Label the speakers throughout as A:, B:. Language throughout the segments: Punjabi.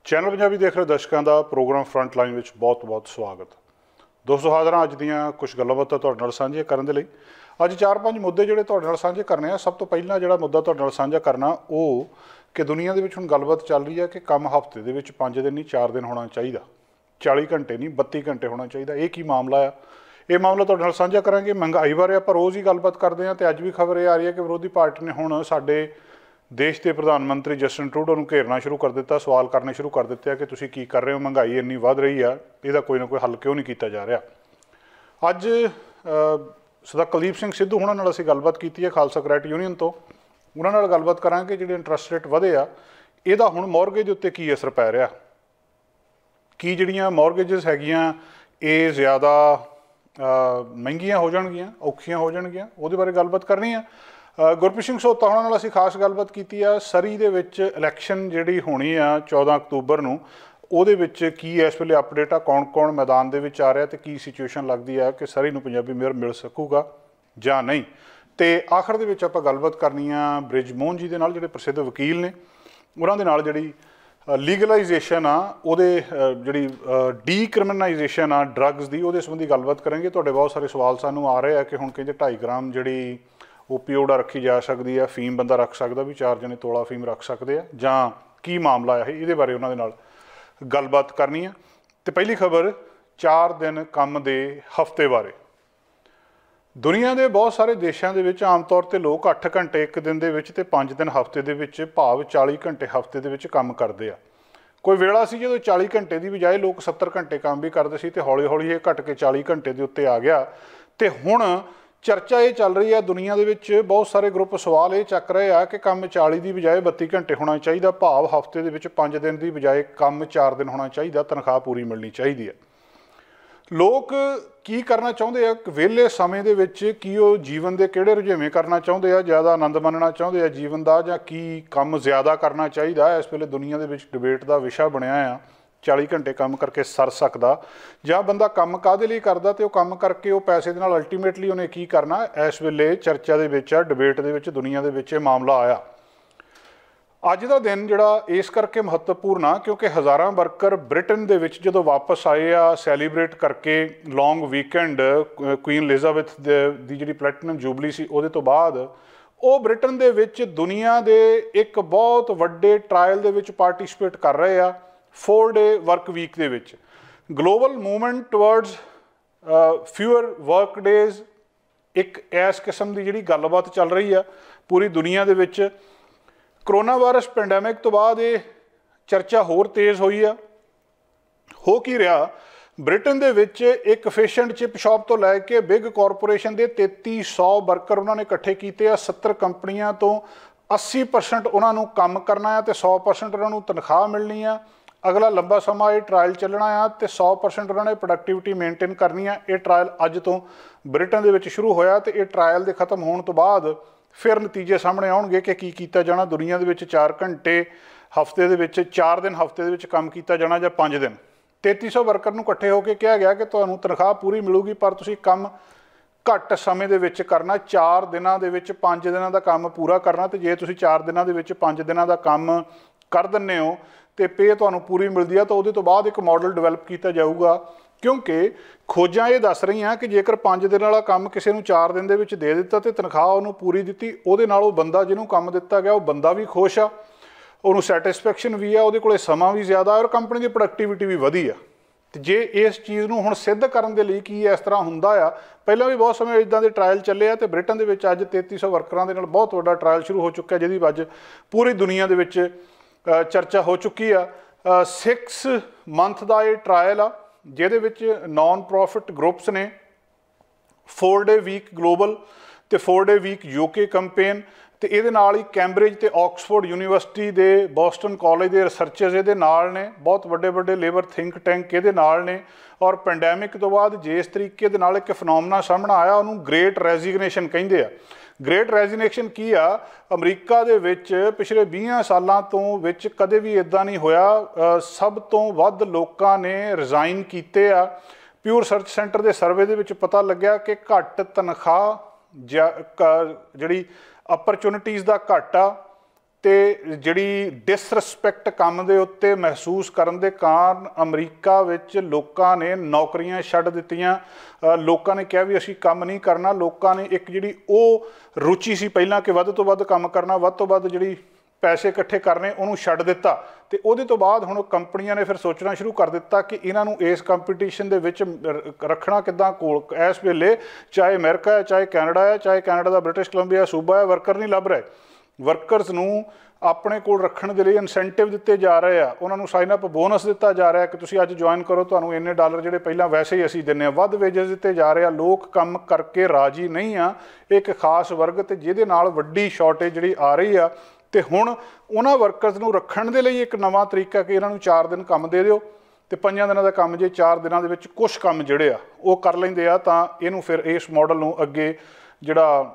A: चैनल पंजाबी देख रहे दर्शकों का प्रोग्राम फ्रंट लाइन में बहुत बहुत स्वागत। दोस्तों हाज़र हाँ अज दियाँ कुछ गल्लां-बातां तुहाडे नाल साझीआं करन दे लई। अज 4-5 मुद्दे जिहड़े तुहाडे नाल साझे करने आ। सब तो पहला जिहड़ा मुद्दा तुहाडे नाल साझा करना वो कि दुनिया दे विच हुण गलबात चल रही है कि काम हफ्ते दे विच 5 दिन नहीं 4 दिन होना चाहिए, 40 घंटे नहीं 32 घंटे होना चाहिए। ये की मामला आ? ये मामला तुहाडे नाल साझा करांगे। महंगाई बारे आपां रोज़ ही गलबात करते हैं तो अज भी खबर ये आ रही है कि विरोधी पार्टी ने हुण साडे देश के प्रधानमंत्री जस्टिन ट्रूडो नूं घेरना शुरू कर दिता, सवाल करने शुरू कर दिते कि तुसीं की कर रहे हो, महंगाई इन्नी वध रही है, इसदा कोई ना कोई हल क्यों नहीं किया जा रहा। अज सरदार कुलदीप सिंह सिद्धू हुणां नाल असीं गलबात कीती है खालसा क्रेडिट यूनीयन तो। उन्हां नाल गलबात करांगे जिहड़े इंटरस्ट रेट वधे आ इहदा हुण मॉर्गेज दे उत्ते की असर पै रिहा, की जिहड़ियां मॉर्गेजिस हैगियां ये ज़्यादा महंगियां हो जाणगियां, औखियां हो जाणगियां, उहदे बारे गलबात करनी है। गुरप्रीत सिंह सोता हुणां नाल असीं खास गलबात कीती आ। सरी दे विच इलैक्शन जिहड़ी होनी आ 14 अक्तूबर नूं, ਉਹਦੇ ਵਿੱਚ ਕੀ ਇਸ ਵੇਲੇ अपडेट आ, कौन कौन मैदान ਦੇ ਵਿੱਚ ਆ ਰਿਹਾ ਤੇ ਕੀ ਸਿਚੁਏਸ਼ਨ ਲੱਗਦੀ ਆ ਕਿ ਸਰੀ ਨੂੰ ਪੰਜਾਬੀ ਮੇਅਰ ਮਿਲ ਸਕੂਗਾ ਜਾਂ ਨਹੀਂ। ਤੇ ਆਖਰ ਦੇ ਵਿੱਚ ਆਪਾਂ ਗੱਲਬਾਤ ਕਰਨੀ ਆ ਬ੍ਰਿਜ ਮੋਹਨ ਜੀ ਦੇ ਨਾਲ, ਜਿਹੜੇ ਪ੍ਰਸਿੱਧ ਵਕੀਲ ਨੇ। ਉਹਨਾਂ ਦੇ ਨਾਲ ਜਿਹੜੀ ਲੀਗਲਾਈਜੇਸ਼ਨ ਆ ਉਹਦੇ ਜਿਹੜੀ ਡੀਕ੍ਰਿਮੀਨਲਾਈਜੇਸ਼ਨ ਆ ਡਰੱਗਸ ਦੀ, ਉਹਦੇ ਸੰਬੰਧੀ ਗੱਲਬਾਤ ਕਰਾਂਗੇ। ਤੁਹਾਡੇ ਬਹੁਤ ਸਾਰੇ ਸਵਾਲ ਸਾਨੂੰ ਆ ਰਹੇ ਆ ਕਿ ਹੁਣ ਕਹਿੰਦੇ 2.5 ਗ੍ਰਾਮ ਜਿਹੜੀ ओपीओड रखी जा सकती है, फीम बंदा रख सकता भी 4 जने तोला फीम रख सकते हैं जां की मामला है, ये बारे उन्होंने नाल गलबात करनी है। तो पहली खबर 4 दिन काम दे हफ्ते बारे। दुनिया के बहुत सारे देशों के आम तौर पर लोग 8 घंटे एक दिन के 5 दिन हफ्ते के भाव 40 घंटे हफ्ते के काम करते हैं। कोई वेला सी जो 40 घंटे की बजाय लोग 70 घंटे काम भी करते सी, तो हौली हौली ये घट के 40 घंटे के उत्ते आ गया। तो हुण चर्चा ये चल रही है दुनिया के बहुत सारे ग्रुप सवाल ये चक रहे हैं कि काम 40 की बजाय 32 घंटे होना चाहिए, भाव हफ्ते के 5 दिन की बजाय काम 4 दिन होना चाहिए, तनख्वाह पूरी मिलनी चाहिए है। लोग की करना चाहते हैं वेले समय दे विच, की वो जीवन के किहड़े रुझेवें करना चाहते हैं, ज़्यादा आनंद मानना चाहते हैं जीवन का, जां की काम ज़्यादा करना चाहिए। इस वेले दुनिया के डिबेट का विषय बनया आ 40 घंटे काम करके सर सकता, जां बंदा काम काहदे लई करदा ते काम करके वो पैसे दे नाल अल्टीमेटली उन्हें की करना। इस वेले चर्चा दे विच डिबेट दे विच दुनिया दे विच मामला आया। अज दा दिन जिहड़ा इस करके महत्वपूर्ण आ क्योंकि हज़ारां वर्कर ब्रिटेन दे विच जदों वापस आए आ सैलीब्रेट करके लॉन्ग वीकेंड क्वीन एलिजाबैथ दी जिहड़ी प्लैटिनम जुबली सी उहदे तो बाद वो ब्रिटेन दे विच दुनिया दे एक बहुत वड्डे ट्रायल दे विच पार्टिसिपेट कर रहे आ 4 डे वर्क वीक दे विच। Global movement towards fewer work days एक इस किस्म की जिहड़ी गलबात चल रही है पूरी दुनिया दे विच। करोना वायरस पेंडेमिक तो बाद ये चर्चा होर तेज़ हुई है। हो की रहा, ब्रिटेन दे विच एक फिश एंड चिप शॉप तो लैके बिग कॉरपोरेशन के 3300 वर्कर उन्होंने इकट्ठे किए। 70 कंपनियां तो 80% उन्होंने काम करना है तो 100% उन्होंने तनख्वाह मिलनी है। अगला लंबा समा ये ट्रायल चलना आ तो 100% उन्होंने प्रोडक्टिविटी मेनटेन करनी है। ये ट्रायल अज तो ब्रिटेन दे विच शुरू होया तो ये ट्रायल के खत्म होने तो बाद फिर नतीजे सामने आउणगे कि की कीता जाना। दुनिया दे विच 4 घंटे हफ्ते दे विच 4 दिन हफ्ते दे विच काम किया जाना जां 5 दिन। 3300 वर्कर नूं इकट्ठे होकर कहा गया कि तुहानूं तनख्वाह पूरी मिलूगी पर तुसीं काम घट समय दे विच करना। 4 दिनां दे विच 5 दिनां दा काम पूरा करना। तो जे तुसीं 4 दिनां दे विच 5 दिनां दा काम कर दिंदे हो तो पे तुहानूं पूरी मिलती है। तो उहदे तो बाद एक मॉडल डिवेलप किया जाऊगा क्योंकि खोजां ये दस रही कि जेकर 5 दिन वाला काम किसी नूं 4 दिन दे विच दे दिता तो तनख्वाह उहनूं पूरी दित्ती, उहदे नाल वो बंदा जिहनूं काम दिता गया वो बंदा भी खुश आ, उहनूं सैटिस्फैक्शन भी आ, उहदे कोले समा भी ज़्यादा और कंपनी की प्रोडक्टिविटी भी वधी आ। तो जे इस चीज़ नूं हुण सिद्ध करन दे लई की इस तरह हुंदा आ, पहलां भी बहुत समय इदां दे ट्रायल चले आ तो ब्रिटेन दे विच अज 3300 वर्करां दे नाल बहुत वड्डा ट्रायल शुरू हो चुका जिहदी अज पूरी दुनिया दे विच चर्चा हो चुकी आ। 6 मंथ का ये ट्रायल आ जिहदे विच नॉन प्रॉफिट ग्रुप्स ने 4 डे वीक ग्लोबल तो 4 डे वीक यूके कंपेन तो ये ही कैंब्रिज तो ऑक्सफोर्ड यूनीवर्सिटी के बोस्टन कॉलेज के रिसर्चर्स ये नाल ने, बहुत वड्डे वड्डे लेबर थिंक टैंक ये नाल ने। और पेंडेमिक तो बाद जिस तरीके दे नाल एक फिनोमिना सामने आया उन्होंने ग्रेट रेजिग्नेशन कहिंदे आ। ग्रेट रेजिग्नेशन की आ, अमरीका दे विच पिछले 20 सालों तो विच कदे भी इदां नहीं होया। सब तो वध लोकां ने रिजाइन कीते आ। प्यू रिसर्च सेंटर के सर्वे दे विच पता लग्या कि घट तनख्वाह जिहड़ी अपरचुनिटीज़ का घट आ ਤੇ ਜਿਹੜੀ ਡਿਸਰਿਸਪੈਕਟ ਕੰਮ ਦੇ ਉੱਤੇ ਮਹਿਸੂਸ ਕਰਨ ਦੇ ਕਾਰਨ ਅਮਰੀਕਾ ਵਿੱਚ ਲੋਕਾਂ ਨੇ ਨੌਕਰੀਆਂ ਛੱਡ ਦਿੱਤੀਆਂ। ਲੋਕਾਂ ਨੇ ਕਿਹਾ ਵੀ ਅਸੀਂ ਕੰਮ ਨਹੀਂ ਕਰਨਾ। ਲੋਕਾਂ ਨੇ ਇੱਕ ਜਿਹੜੀ ਉਹ ਰੁਚੀ ਸੀ ਪਹਿਲਾਂ ਕਿ ਵੱਧ ਤੋਂ ਵੱਧ ਕੰਮ ਕਰਨਾ, ਵੱਧ ਤੋਂ ਵੱਧ ਜਿਹੜੀ ਪੈਸੇ ਇਕੱਠੇ ਕਰਨੇ, ਉਹਨੂੰ ਛੱਡ ਦਿੱਤਾ। ਤੇ ਉਹਦੇ ਤੋਂ ਬਾਅਦ ਹੁਣ ਕੰਪਨੀਆਂ ਨੇ ਫਿਰ ਸੋਚਣਾ ਸ਼ੁਰੂ ਕਰ ਦਿੱਤਾ ਕਿ ਇਹਨਾਂ ਨੂੰ ਇਸ ਕੰਪੀਟੀਸ਼ਨ ਦੇ ਵਿੱਚ ਰੱਖਣਾ ਕਿੱਦਾਂ। ਕੋਲ ਇਸ ਵੇਲੇ ਚਾਹੇ ਅਮਰੀਕਾ ਹੈ, ਚਾਹੇ ਕੈਨੇਡਾ ਹੈ, ਚਾਹੇ ਕੈਨੇਡਾ ਦਾ ਬ੍ਰਿਟਿਸ਼ ਕੋਲੰਬੀਆ ਸੂਬਾ ਹੈ, ਵਰਕਰ ਨਹੀਂ ਲੱਭ ਰਹੇ। ਵਰਕਰਸ ਨੂੰ ਆਪਣੇ ਕੋਲ ਰੱਖਣ ਦੇ ਲਈ ਇਨਸੈਂਟਿਵ ਦਿੱਤੇ ਜਾ ਰਹੇ ਆ, ਉਹਨਾਂ ਨੂੰ ਸਾਈਨ ਅਪ ਬੋਨਸ ਦਿੱਤਾ ਜਾ ਰਿਹਾ ਕਿ ਤੁਸੀਂ ਅੱਜ ਜੁਆਇਨ ਕਰੋ, ਤੁਹਾਨੂੰ ਇੰਨੇ ਡਾਲਰ ਜਿਹੜੇ ਪਹਿਲਾਂ ਵੈਸੇ ਹੀ ਅਸੀਂ ਦਿੰਦੇ ਹਾਂ, ਵੱਧ ਵੇਜਸ ਦਿੱਤੇ ਜਾ ਰਹੇ ਆ। ਲੋਕ ਕੰਮ ਕਰਕੇ ਰਾਜੀ ਨਹੀਂ ਆ। ਇੱਕ ਖਾਸ ਵਰਗ ਤੇ ਜਿਹਦੇ ਨਾਲ ਵੱਡੀ ਸ਼ਾਰਟੇਜ ਜਿਹੜੀ ਆ ਰਹੀ ਆ, ਤੇ ਹੁਣ ਉਹਨਾਂ ਵਰਕਰਸ ਨੂੰ ਰੱਖਣ ਦੇ ਲਈ ਇੱਕ ਨਵਾਂ ਤਰੀਕਾ ਕਿ ਇਹਨਾਂ ਨੂੰ 4 ਦਿਨ ਕੰਮ ਦੇ ਦਿਓ ਤੇ 5 ਦਿਨਾਂ ਦਾ ਕੰਮ ਜੇ 4 ਦਿਨਾਂ ਦੇ ਵਿੱਚ ਕੁਛ ਕੰਮ ਜਿਹੜੇ ਆ ਉਹ ਕਰ ਲੈਂਦੇ ਆ ਤਾਂ ਇਹਨੂੰ ਫਿਰ ਇਸ ਮਾਡਲ ਨੂੰ ਅੱਗੇ ਜਿਹੜਾ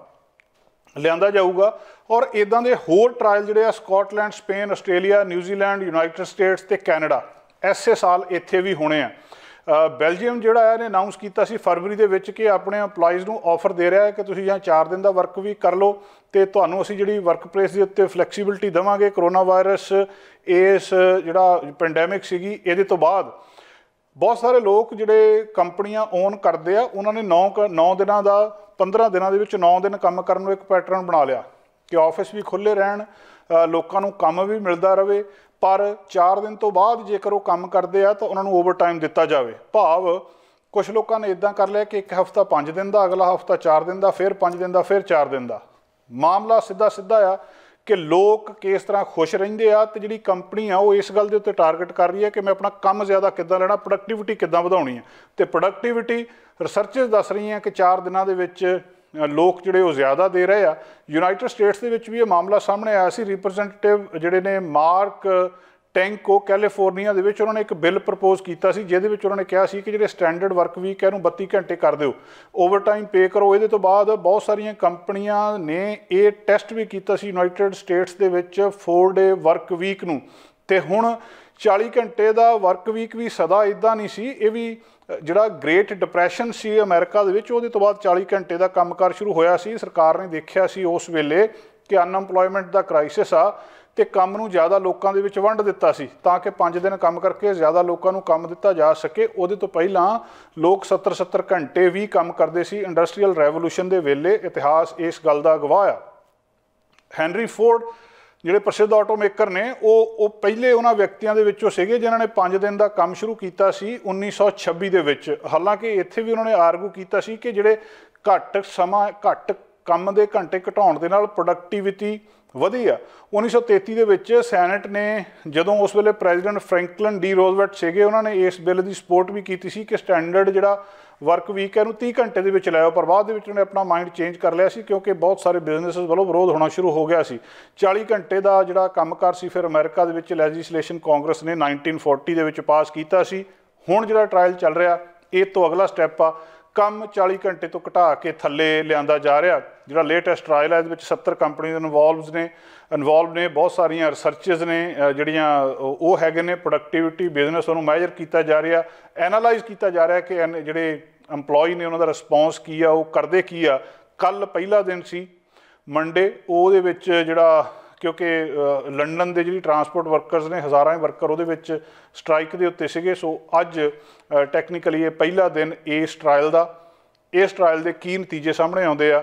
A: ਲਿਆਂਦਾ ਜਾਊਗਾ। ਔਰ ਇੱਦਾਂ ਦੇ ਹੋਰ ਟਰਾਇਲ ਜਿਹੜੇ ਆ Scotland, Spain, Australia, New Zealand, United States ਤੇ ਕੈਨੇਡਾ ਐਸੇ ਸਾਲ ਇੱਥੇ ਵੀ ਹੋਣੇ ਆ। ਬੈਲਜੀਅਮ ਜਿਹੜਾ ਹੈ ਇਹਨੇ ਅਨਾਊਂਸ ਕੀਤਾ ਸੀ ਫਰਵਰੀ ਦੇ ਵਿੱਚ ਕਿ ਆਪਣੇ EMPLOYEES ਨੂੰ ਆਫਰ ਦੇ ਰਿਹਾ ਹੈ ਕਿ ਤੁਸੀਂ ਜਾਂ 4 ਦਿਨ ਦਾ ਵਰਕ ਵੀ ਕਰ ਲਓ ਤੇ ਤੁਹਾਨੂੰ ਅਸੀਂ ਜਿਹੜੀ ਵਰਕ ਪਲੇਸ ਦੇ ਉੱਤੇ ਫਲੈਕਸੀਬਿਲਿਟੀ ਦੇਵਾਂਗੇ। ਕਰੋਨਾ ਵਾਇਰਸ ਇਸ ਜਿਹੜਾ ਪੈਂਡੈਮਿਕ ਸੀਗੀ ਇਹਦੇ ਤੋਂ ਬਾਅਦ ਬਹੁਤ ਸਾਰੇ ਲੋਕ ਜਿਹੜੇ ਕੰਪਨੀਆਂ ਓਨ ਕਰਦੇ ਆ ਉਹਨਾਂ ਨੇ 9 ਦਿਨਾਂ ਦਾ 15 ਦਿਨਾਂ ਦੇ ਵਿੱਚ 9 ਦਿਨ ਕੰਮ ਕਰਨ ਨੂੰ ਇੱਕ ਪੈਟਰਨ ਬਣਾ ਲਿਆ ਕਿ ਆਫਿਸ ਵੀ ਖੁੱਲ੍ਹੇ ਰਹਿਣ, ਲੋਕਾਂ ਨੂੰ ਕੰਮ ਵੀ ਮਿਲਦਾ ਰਹੇ, ਪਰ 4 ਦਿਨ ਤੋਂ ਬਾਅਦ ਜੇਕਰ ਉਹ ਕੰਮ ਕਰਦੇ ਆ ਤਾਂ ਉਹਨਾਂ ਨੂੰ ਓਵਰ ਟਾਈਮ ਦਿੱਤਾ ਜਾਵੇ। ਭਾਵ ਕੁਛ ਲੋਕਾਂ ਨੇ ਇੱਦਾਂ ਕਰ ਲਿਆ ਕਿ ਇੱਕ ਹਫ਼ਤਾ 5 ਦਿਨ ਦਾ, ਅਗਲਾ ਹਫ਼ਤਾ 4 ਦਿਨ ਦਾ, ਫਿਰ 5 ਦਿਨ ਦਾ, ਫਿਰ 4 ਦਿਨ ਦਾ। ਮਾਮਲਾ ਸਿੱਧਾ ਆ ਕਿ ਲੋਕ ਕਿਸ ਤਰ੍ਹਾਂ ਖੁਸ਼ ਰਹਿੰਦੇ ਆ ਤੇ ਜਿਹੜੀ ਕੰਪਨੀ ਆ ਉਹ ਇਸ ਗੱਲ ਦੇ ਉੱਤੇ ਟਾਰਗੇਟ ਕਰ ਰਹੀ ਹੈ ਕਿ ਮੈਂ ਆਪਣਾ ਕੰਮ ਜ਼ਿਆਦਾ ਕਿੱਦਾਂ ਲੈਣਾ, ਪ੍ਰੋਡਕਟੀਵਿਟੀ ਕਿੱਦਾਂ ਵਧਾਉਣੀ ਹੈ। ਤੇ ਪ੍ਰੋਡਕਟੀਵਿਟੀ ਰਿਸਰਚਸ ਦੱਸ ਰਹੀਆਂ ਕਿ 4 ਦਿਨਾਂ ਦੇ ਵਿੱਚ ਲੋਕ ਜਿਹੜੇ ਉਹ ਜ਼ਿਆਦਾ ਦੇ ਰਹੇ ਆ। ਯੂਨਾਈਟਿਡ ਸਟੇਟਸ ਦੇ ਵਿੱਚ ਵੀ ਇਹ ਮਾਮਲਾ ਸਾਹਮਣੇ ਆਇਆ ਸੀ। ਰਿਪਰੈਜ਼ੈਂਟੇਟਿਵ ਜਿਹੜੇ ਨੇ ਮਾਰਕ ਟੈਂਕੋ ਕੈਲੀਫੋਰਨੀਆ ਦੇ ਵਿੱਚ ਉਹਨਾਂ ਨੇ ਇੱਕ ਬਿੱਲ ਪ੍ਰਪੋਜ਼ ਕੀਤਾ ਸੀ ਜਿਹਦੇ ਵਿੱਚ ਉਹਨਾਂ ਨੇ ਕਿਹਾ ਸੀ ਕਿ ਜਿਹੜੇ ਸਟੈਂਡਰਡ ਵਰਕ ਵੀਕ ਹੈ ਇਹਨੂੰ 32 ਘੰਟੇ ਕਰ ਦਿਓ, ਓਵਰ ਟਾਈਮ ਪੇ ਕਰੋ। ਇਹਦੇ ਤੋਂ ਬਾਅਦ ਬਹੁਤ ਸਾਰੀਆਂ ਕੰਪਨੀਆਂ ਨੇ ਇਹ ਟੈਸਟ ਵੀ ਕੀਤਾ ਸੀ ਯੂਨਾਈਟਿਡ ਸਟੇਟਸ ਦੇ ਵਿੱਚ 4 ਡੇ ਵਰਕ ਵੀਕ ਨੂੰ, ਤੇ ਹੁਣ 40 ਘੰਟੇ ਦਾ ਵਰਕ ਵੀਕ ਵੀ ਸਦਾ ਇੱਦਾਂ ਨਹੀਂ ਸੀ। ਇਹ ਵੀ ਜਿਹੜਾ ਗ੍ਰੇਟ ਡਿਪਰੈਸ਼ਨ ਸੀ ਅਮਰੀਕਾ ਦੇ ਵਿੱਚ ਉਹਦੇ ਤੋਂ ਬਾਅਦ 40 ਘੰਟੇ ਦਾ ਕੰਮਕਾਰ ਸ਼ੁਰੂ ਹੋਇਆ ਸੀ। ਸਰਕਾਰ ਨੇ ਦੇਖਿਆ ਸੀ ਉਸ ਵੇਲੇ ਕਿ ਅਨਐਮਪਲੋਇਮੈਂਟ ਦਾ ਕ੍ਰਾਈਸਿਸ ਆ ਤੇ ਕੰਮ ਨੂੰ ਜ਼ਿਆਦਾ ਲੋਕਾਂ ਦੇ ਵਿੱਚ ਵੰਡ ਦਿੱਤਾ ਸੀ ਤਾਂ ਕਿ 5 ਦਿਨ ਕੰਮ ਕਰਕੇ ਜ਼ਿਆਦਾ ਲੋਕਾਂ ਨੂੰ ਕੰਮ ਦਿੱਤਾ ਜਾ ਸਕੇ। ਉਹਦੇ ਤੋਂ ਪਹਿਲਾਂ ਲੋਕ 70 ਘੰਟੇ ਵੀ ਕੰਮ ਕਰਦੇ ਸੀ। ਇੰਡਸਟਰੀਅਲ ਰੈਵੋਲੂਸ਼ਨ ਦੇ ਵੇਲੇ ਇਤਿਹਾਸ ਇਸ ਗੱਲ ਦਾ ਗਵਾਹ ਆ। ਹੈਨਰੀ ਫੋਰਡ ਜਿਹੜੇ ਪ੍ਰਸਿੱਧ ਆਟੋਮੇਕਰ ਨੇ ਉਹ ਪਹਿਲੇ ਉਹਨਾਂ ਵਿਅਕਤੀਆਂ ਦੇ ਵਿੱਚੋਂ ਸੀਗੇ ਜਿਨ੍ਹਾਂ ਨੇ 5 ਦਿਨ ਦਾ ਕੰਮ ਸ਼ੁਰੂ ਕੀਤਾ ਸੀ 1926 ਦੇ ਵਿੱਚ। ਹਾਲਾਂਕਿ ਇੱਥੇ ਵੀ ਉਹਨਾਂ ਨੇ ਆਰਗੂ ਕੀਤਾ ਸੀ ਕਿ ਜਿਹੜੇ ਘੱਟ ਕੰਮ ਦੇ ਘੰਟੇ ਘਟਾਉਣ ਦੇ ਨਾਲ ਪ੍ਰੋਡਕਟੀਵਿਟੀ ਵਧੀ ਆ। 1933 ਦੇ ਵਿੱਚ ਸੈਨੇਟ ਨੇ ਜਦੋਂ ਉਸ ਵੇਲੇ ਪ੍ਰੈਜ਼ੀਡੈਂਟ ਫਰੈਂਕਲਿਨ ਡੀ ਰੋਜ਼ਵੈਲਟ ਸੀਗੇ ਉਹਨਾਂ ਨੇ ਇਸ ਬਿੱਲ ਦੀ ਸਪੋਰਟ ਵੀ ਕੀਤੀ ਸੀ ਕਿ ਸਟੈਂਡਰਡ ਜਿਹੜਾ ਵਰਕ ਵੀਕ ਹੈ ਇਹਨੂੰ 30 ਘੰਟੇ ਦੇ ਵਿੱਚ ਲਿਆਓ, ਪਰ ਬਾਅਦ ਦੇ ਵਿੱਚ ਉਹਨੇ ਆਪਣਾ ਮਾਈਂਡ ਚੇਂਜ ਕਰ ਲਿਆ ਸੀ ਕਿਉਂਕਿ ਬਹੁਤ ਸਾਰੇ ਬਿਜ਼ਨੈਸ ਵੱਲੋਂ ਵਿਰੋਧ ਹੋਣਾ ਸ਼ੁਰੂ ਹੋ ਗਿਆ ਸੀ। 40 ਘੰਟੇ ਦਾ ਜਿਹੜਾ ਕੰਮਕਾਰ ਸੀ ਫਿਰ ਅਮਰੀਕਾ ਦੇ ਵਿੱਚ ਲੈਜਿਸਲੇਸ਼ਨ ਕਾਂਗਰਸ ਨੇ 1940 ਦੇ ਵਿੱਚ ਪਾਸ ਕੀਤਾ ਸੀ। ਹੁਣ ਜਿਹੜਾ ਟਰਾਇਲ ਚੱਲ ਰਿਹਾ ਇਹ ਤੋਂ ਅਗਲਾ ਸਟੈਪ ਆ, ਕੰਮ 40 ਘੰਟੇ ਤੋਂ ਘਟਾ ਕੇ ਥੱਲੇ ਲਿਆਂਦਾ ਜਾ ਰਿਹਾ। ਜਿਹੜਾ ਲੇਟੈਸਟ ਟਰਾਇਲ ਹੈ ਇਹਦੇ ਵਿੱਚ 70 ਕੰਪਨੀਆਂ ਇਨਵੋਲਵ ਨੇ, ਬਹੁਤ ਸਾਰੀਆਂ ਰਿਸਰਚਸ ਨੇ ਜਿਹੜੀਆਂ ਉਹ ਹੈਗੇ ਨੇ। ਪ੍ਰੋਡਕਟੀਵਿਟੀ ਬਿਜ਼ਨਸ ਉਹਨੂੰ ਮੈਜਰ ਕੀਤਾ ਜਾ ਰਿਹਾ, ਐਨਾਲਾਈਜ਼ ਕੀਤਾ ਜਾ ਰਿਹਾ ਕਿ ਜਿਹੜੇ EMPLOYEE ਨੇ ਉਹਨਾਂ ਦਾ ਰਿਸਪੌਂਸ ਕੀ ਆ, ਉਹ ਕਰਦੇ ਕੀ ਆ। ਕੱਲ੍ਹ ਪਹਿਲਾ ਦਿਨ ਸੀ ਮੰਡੇ, ਉਹਦੇ ਵਿੱਚ ਜਿਹੜਾ ਕਿਉਂਕਿ ਲੰਡਨ ਦੇ ਜਿਹੜੀ ਟਰਾਂਸਪੋਰਟ ਵਰਕਰਸ ਨੇ ਹਜ਼ਾਰਾਂ ਵਰਕਰ ਉਹਦੇ ਵਿੱਚ ਸਟ੍ਰਾਈਕ ਦੇ ਉੱਤੇ ਸੀਗੇ, ਸੋ ਅੱਜ ਟੈਕਨੀਕਲੀ ਇਹ ਪਹਿਲਾ ਦਿਨ ਇਸ ਟਰਾਇਲ ਦਾ। ਇਸ ਟਰਾਇਲ ਦੇ ਕੀ ਨਤੀਜੇ ਸਾਹਮਣੇ ਆਉਂਦੇ ਆ।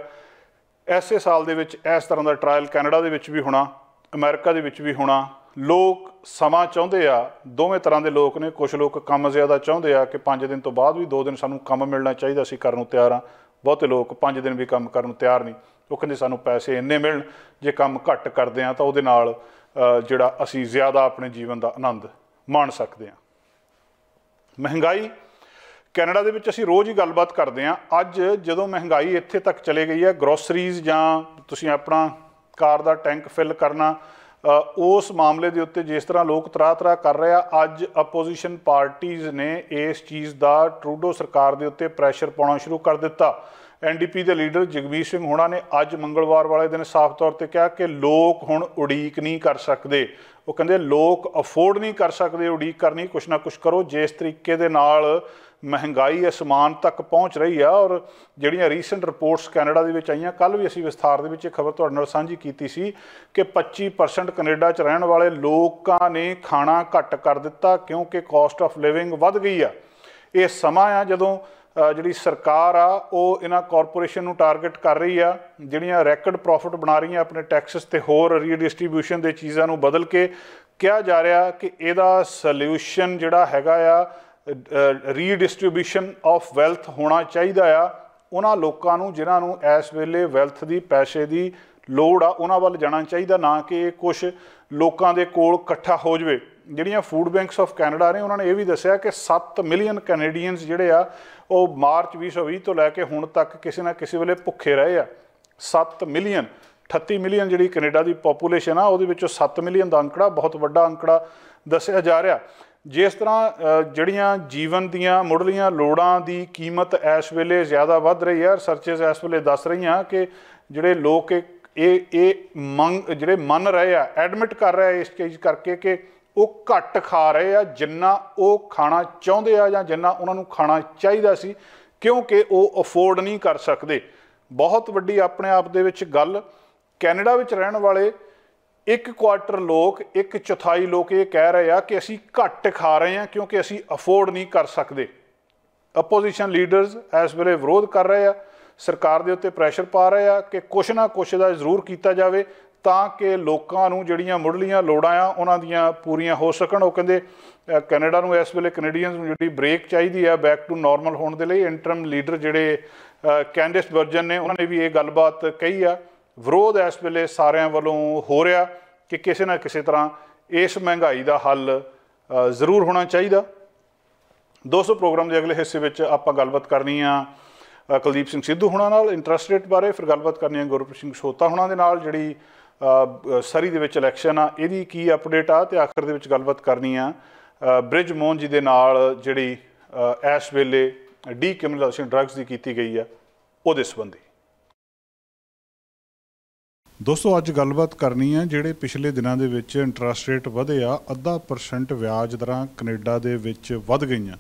A: ਐਸੇ ਸਾਲ ਦੇ ਵਿੱਚ ਇਸ ਤਰ੍ਹਾਂ ਦਾ ਟਰਾਇਲ ਕੈਨੇਡਾ ਦੇ ਵਿੱਚ ਵੀ ਹੋਣਾ, ਅਮਰੀਕਾ ਦੇ ਵਿੱਚ ਵੀ ਹੋਣਾ। ਲੋਕ ਸਮਾਂ ਚਾਹੁੰਦੇ ਆ, ਦੋਵੇਂ ਤਰ੍ਹਾਂ ਦੇ ਲੋਕ ਨੇ। ਕੁਛ ਲੋਕ ਕੰਮ ਜ਼ਿਆਦਾ ਚਾਹੁੰਦੇ ਆ ਕਿ 5 ਦਿਨ ਤੋਂ ਬਾਅਦ ਵੀ 2 ਦਿਨ ਸਾਨੂੰ ਕੰਮ ਮਿਲਣਾ ਚਾਹੀਦਾ, ਅਸੀਂ ਕਰਨ ਨੂੰ ਤਿਆਰ ਹਾਂ। ਬਹੁਤੇ ਲੋਕ 5 ਦਿਨ ਵੀ ਕੰਮ ਕਰਨ ਨੂੰ ਤਿਆਰ ਨਹੀਂ, ਉਹ ਕਹਿੰਦੇ ਸਾਨੂੰ ਪੈਸੇ ਇੰਨੇ ਮਿਲਣ, ਜੇ ਕੰਮ ਘੱਟ ਕਰਦੇ ਹਾਂ ਤਾਂ ਉਹਦੇ ਨਾਲ ਜਿਹੜਾ ਅਸੀਂ ਜ਼ਿਆਦਾ ਆਪਣੇ ਜੀਵਨ ਦਾ ਆਨੰਦ ਮਾਣ ਸਕਦੇ ਹਾਂ। ਮਹਿੰਗਾਈ ਕੈਨੇਡਾ ਦੇ ਵਿੱਚ ਅਸੀਂ ਰੋਜ਼ ਹੀ ਗੱਲਬਾਤ ਕਰਦੇ ਹਾਂ। ਅੱਜ ਜਦੋਂ ਮਹਿੰਗਾਈ ਇੱਥੇ ਤੱਕ ਚਲੇ ਗਈ ਹੈ, ਗਰੋਸਰੀਜ਼ ਜਾਂ ਤੁਸੀਂ ਆਪਣਾ ਕਾਰ ਦਾ ਟੈਂਕ ਫਿਲ ਕਰਨਾ, ਉਸ ਮਾਮਲੇ ਦੇ ਉੱਤੇ ਜਿਸ ਤਰ੍ਹਾਂ ਲੋਕ ਤਰਾਹ ਕਰ ਰਹੇ ਆ, ਅੱਜ ਅਪੋਜੀਸ਼ਨ ਪਾਰਟੀਜ਼ ਨੇ ਇਸ ਚੀਜ਼ ਦਾ ਟਰੂਡੋ ਸਰਕਾਰ ਦੇ ਉੱਤੇ ਪ੍ਰੈਸ਼ਰ ਪਾਉਣਾ ਸ਼ੁਰੂ ਕਰ ਦਿੱਤਾ। NDP ਦੇ ਲੀਡਰ ਜਗਮੀਤ ਸਿੰਘ ਹੋਣਾ ਨੇ ਅੱਜ ਮੰਗਲਵਾਰ ਵਾਲੇ ਦਿਨ ਸਾਫ਼ ਤੌਰ ਤੇ ਕਿਹਾ ਕਿ ਲੋਕ ਹੁਣ ਉਡੀਕ ਨਹੀਂ ਕਰ ਸਕਦੇ। ਉਹ ਕਹਿੰਦੇ ਲੋਕ ਅਫੋਰਡ ਨਹੀਂ ਕਰ ਸਕਦੇ ਉਡੀਕ ਕਰਨੀ, ਕੁਛ ਨਾ ਕੁਛ ਕਰੋ। ਜਿਸ ਤਰੀਕੇ ਦੇ ਨਾਲ महंगाई आसमान तक पहुँच रही है। और ਜਿਹੜੀਆਂ ਰੀਸੈਂਟ ਰਿਪੋਰਟਸ ਕੈਨੇਡਾ ਦੇ ਵਿੱਚ ਆਈਆਂ, ਕੱਲ੍ਹ ਵੀ ਅਸੀਂ ਵਿਸਥਾਰ ਦੇ ਵਿੱਚ ਇਹ ਖਬਰ ਤੁਹਾਡੇ ਨਾਲ ਸਾਂਝੀ ਕੀਤੀ ਸੀ ਕਿ 25% ਕੈਨੇਡਾ 'ਚ ਰਹਿਣ ਵਾਲੇ ਲੋਕਾਂ ਨੇ ਖਾਣਾ ਘੱਟ ਕਰ ਦਿੱਤਾ ਕਿਉਂਕਿ ਕਾਸਟ ਆਫ ਲਿਵਿੰਗ ਵੱਧ ਗਈ ਆ। ਇਹ ਸਮਾਂ ਆ ਜਦੋਂ ਜਿਹੜੀ ਸਰਕਾਰ ਆ ਉਹ ਇਹਨਾਂ ਕਾਰਪੋਰੇਸ਼ਨ ਨੂੰ ਟਾਰਗੇਟ ਕਰ ਰਹੀ ਆ, ਜਿਹੜੀਆਂ ਰੈਕਡ ਪ੍ਰੋਫਿਟ ਬਣਾ ਰਹੀਆਂ ਆਪਣੇ ਟੈਕਸਿਸ ਤੇ ਹੋਰ ਰੀਡਿਸਟ੍ਰੀਬਿਊਸ਼ਨ ਦੇ ਚੀਜ਼ਾਂ ਨੂੰ ਬਦਲ ਕੇ ਕਿਹਾ ਜਾ ਰਿਹਾ ਕਿ ਇਹਦਾ ਸਲਿਊਸ਼ਨ ਜਿਹੜਾ ਹੈਗਾ ਆ ਰੀਡਿਸਟ੍ਰੀਬਿਊਸ਼ਨ ਆਫ ਵੈਲਥ ਹੋਣਾ ਚਾਹੀਦਾ ਆ। ਉਹਨਾਂ ਲੋਕਾਂ ਨੂੰ ਜਿਨ੍ਹਾਂ ਨੂੰ ਇਸ ਵੇਲੇ ਵੈਲਥ ਦੀ ਪੈਸੇ ਦੀ ਲੋੜ ਆ ਉਹਨਾਂ ਵੱਲ ਜਾਣਾ ਚਾਹੀਦਾ, ਨਾ ਕਿ ਇਹ ਕੁਛ ਲੋਕਾਂ ਦੇ ਕੋਲ ਇਕੱਠਾ ਹੋ ਜਾਵੇ। ਜਿਹੜੀਆਂ ਫੂਡ ਬੈਂਕਸ ਆਫ ਕੈਨੇਡਾ ਨੇ ਉਹਨਾਂ ਨੇ ਇਹ ਵੀ ਦੱਸਿਆ ਕਿ 7 ਮਿਲੀਅਨ ਕੈਨੇਡੀਅਨਸ ਜਿਹੜੇ ਆ ਉਹ ਮਾਰਚ 2020 ਤੋਂ ਲੈ ਕੇ ਹੁਣ ਤੱਕ ਕਿਸੇ ਨਾ ਕਿਸੇ ਵੇਲੇ ਭੁੱਖੇ ਰਹੇ ਆ। 7 ਮਿਲੀਅਨ 38 ਮਿਲੀਅਨ ਜਿਹੜੀ ਕੈਨੇਡਾ ਦੀ ਪੋਪੂਲੇਸ਼ਨ ਆ ਉਹਦੇ ਵਿੱਚੋਂ 7 ਮਿਲੀਅਨ ਦਾ ਅੰਕੜਾ ਬਹੁਤ ਵੱਡਾ ਅੰਕੜਾ ਦੱਸਿਆ ਜਾ ਰਿਹਾ। ਜਿਸ ਤਰ੍ਹਾਂ ਜਿਹੜੀਆਂ ਜੀਵਨ ਦੀਆਂ ਮੁੱਢਲੀਆਂ ਲੋੜਾਂ ਦੀ ਕੀਮਤ ਇਸ ਵੇਲੇ ਜ਼ਿਆਦਾ ਵੱਧ ਰਹੀ ਹੈ, ਰਿਸਰਚਰਸ ਇਸ ਵੇਲੇ ਦੱਸ ਰਹੀਆਂ ਕਿ ਜਿਹੜੇ ਲੋਕ ਇਹ ਮੰਗ ਜਿਹੜੇ ਮੰਨ ਰਹੇ ਆ, ਐਡਮਿਟ ਕਰ ਰਹੇ ਆ ਇਸ ਚੀਜ਼ ਕਰਕੇ ਕਿ ਉਹ ਘੱਟ ਖਾ ਰਹੇ ਆ ਜਿੰਨਾ ਉਹ ਖਾਣਾ ਚਾਹੁੰਦੇ ਆ ਜਾਂ ਜਿੰਨਾ ਉਹਨਾਂ ਨੂੰ ਖਾਣਾ ਚਾਹੀਦਾ ਸੀ, ਕਿਉਂਕਿ ਉਹ ਅਫੋਰਡ ਨਹੀਂ ਕਰ ਸਕਦੇ। ਬਹੁਤ ਵੱਡੀ ਆਪਣੇ ਆਪ ਦੇ ਵਿੱਚ ਗੱਲ, ਕੈਨੇਡਾ ਵਿੱਚ ਰਹਿਣ ਵਾਲੇ 1/4 ਲੋਕ, 1/4 ਲੋਕ ਇਹ ਕਹਿ ਰਹੇ ਆ ਕਿ ਅਸੀਂ ਘੱਟ ਖਾ ਰਹੇ ਹਾਂ ਕਿਉਂਕਿ ਅਸੀਂ ਅਫੋਰਡ ਨਹੀਂ ਕਰ ਸਕਦੇ। ਅਪੋਜੀਸ਼ਨ ਲੀਡਰਸ ਇਸ ਵੇਲੇ ਵਿਰੋਧ ਕਰ ਰਹੇ ਆ, ਸਰਕਾਰ ਦੇ ਉੱਤੇ ਪ੍ਰੈਸ਼ਰ ਪਾ ਰਹੇ ਆ ਕਿ ਕੁਛ ਨਾ ਕੁਛ ਦਾ ਜ਼ਰੂਰ ਕੀਤਾ ਜਾਵੇ ਤਾਂ ਕਿ ਲੋਕਾਂ ਨੂੰ ਜਿਹੜੀਆਂ ਮੁੱਢਲੀਆਂ ਲੋੜਾਂ ਆ ਉਹਨਾਂ ਦੀਆਂ ਪੂਰੀਆਂ ਹੋ ਸਕਣ। ਉਹ ਕਹਿੰਦੇ ਕੈਨੇਡਾ ਨੂੰ ਇਸ ਵੇਲੇ ਕੈਨੇਡੀਅਨਸ ਨੂੰ ਜਿਹੜੀ ਬ੍ਰੇਕ ਚਾਹੀਦੀ ਆ ਬੈਕ ਟੂ ਨਾਰਮਲ ਹੋਣ ਦੇ ਲਈ। ਇੰਟਰਮ ਲੀਡਰ ਜਿਹੜੇ ਕੈਂਡਿਸ ਬਰਜਨ ਨੇ ਉਹਨਾਂ ਨੇ ਵੀ ਇਹ ਗੱਲਬਾਤ ਕਹੀ ਆ। ਵਿਰੋਧ ਇਸ ਵੇਲੇ ਸਾਰਿਆਂ ਵੱਲੋਂ ਹੋ ਰਿਹਾ ਕਿ ਕਿਸੇ ਨਾ ਕਿਸੇ ਤਰ੍ਹਾਂ ਇਸ ਮਹਿੰਗਾਈ ਦਾ ਹੱਲ ਜ਼ਰੂਰ ਹੋਣਾ ਚਾਹੀਦਾ। ਦੋਸਤੋ, ਪ੍ਰੋਗਰਾਮ ਦੇ ਅਗਲੇ ਹਿੱਸੇ ਵਿੱਚ ਆਪਾਂ ਗੱਲਬਾਤ ਕਰਨੀ ਆ ਕੁਲਦੀਪ ਸਿੰਘ ਸਿੱਧੂ ਹੁਣਾਂ ਨਾਲ ਇੰਟਰਸਟ ਰੇਟ ਬਾਰੇ, ਫਿਰ ਗੱਲਬਾਤ ਕਰਨੀ ਆ ਗੁਰਪ੍ਰੀਤ ਸਿੰਘ ਸੋਤਾ ਹੁਣਾਂ ਦੇ ਨਾਲ ਜਿਹੜੀ ਸਰੀ ਦੇ ਵਿੱਚ ਇਲੈਕਸ਼ਨ ਆ ਇਹਦੀ ਕੀ ਅਪਡੇਟ ਆ, ਅਤੇ ਆਖਰ ਦੇ ਵਿੱਚ ਗੱਲਬਾਤ ਕਰਨੀ ਆ ਬ੍ਰਿਜ ਮੋਹਨ ਜੀ ਦੇ ਨਾਲ ਜਿਹੜੀ ਇਸ ਵੇਲੇ ਡੀਕ੍ਰਿਮੀਨਲਾਈਜੇਸ਼ਨ ਡਰੱਗਸ ਦੀ ਕੀਤੀ ਗਈ ਆ ਉਹਦੇ ਸੰਬੰਧੀ। ਦੋਸਤੋ, ਅੱਜ ਗੱਲਬਾਤ ਕਰਨੀ ਆ ਜਿਹੜੇ ਪਿਛਲੇ ਦਿਨਾਂ ਦੇ ਵਿੱਚ ਇੰਟਰਸਟ ਰੇਟ ਵਧੇ ਆ, 0.5% ਵਿਆਜ ਦਰਾਂ ਕੈਨੇਡਾ ਦੇ ਵਿੱਚ ਵੱਧ ਗਈਆਂ।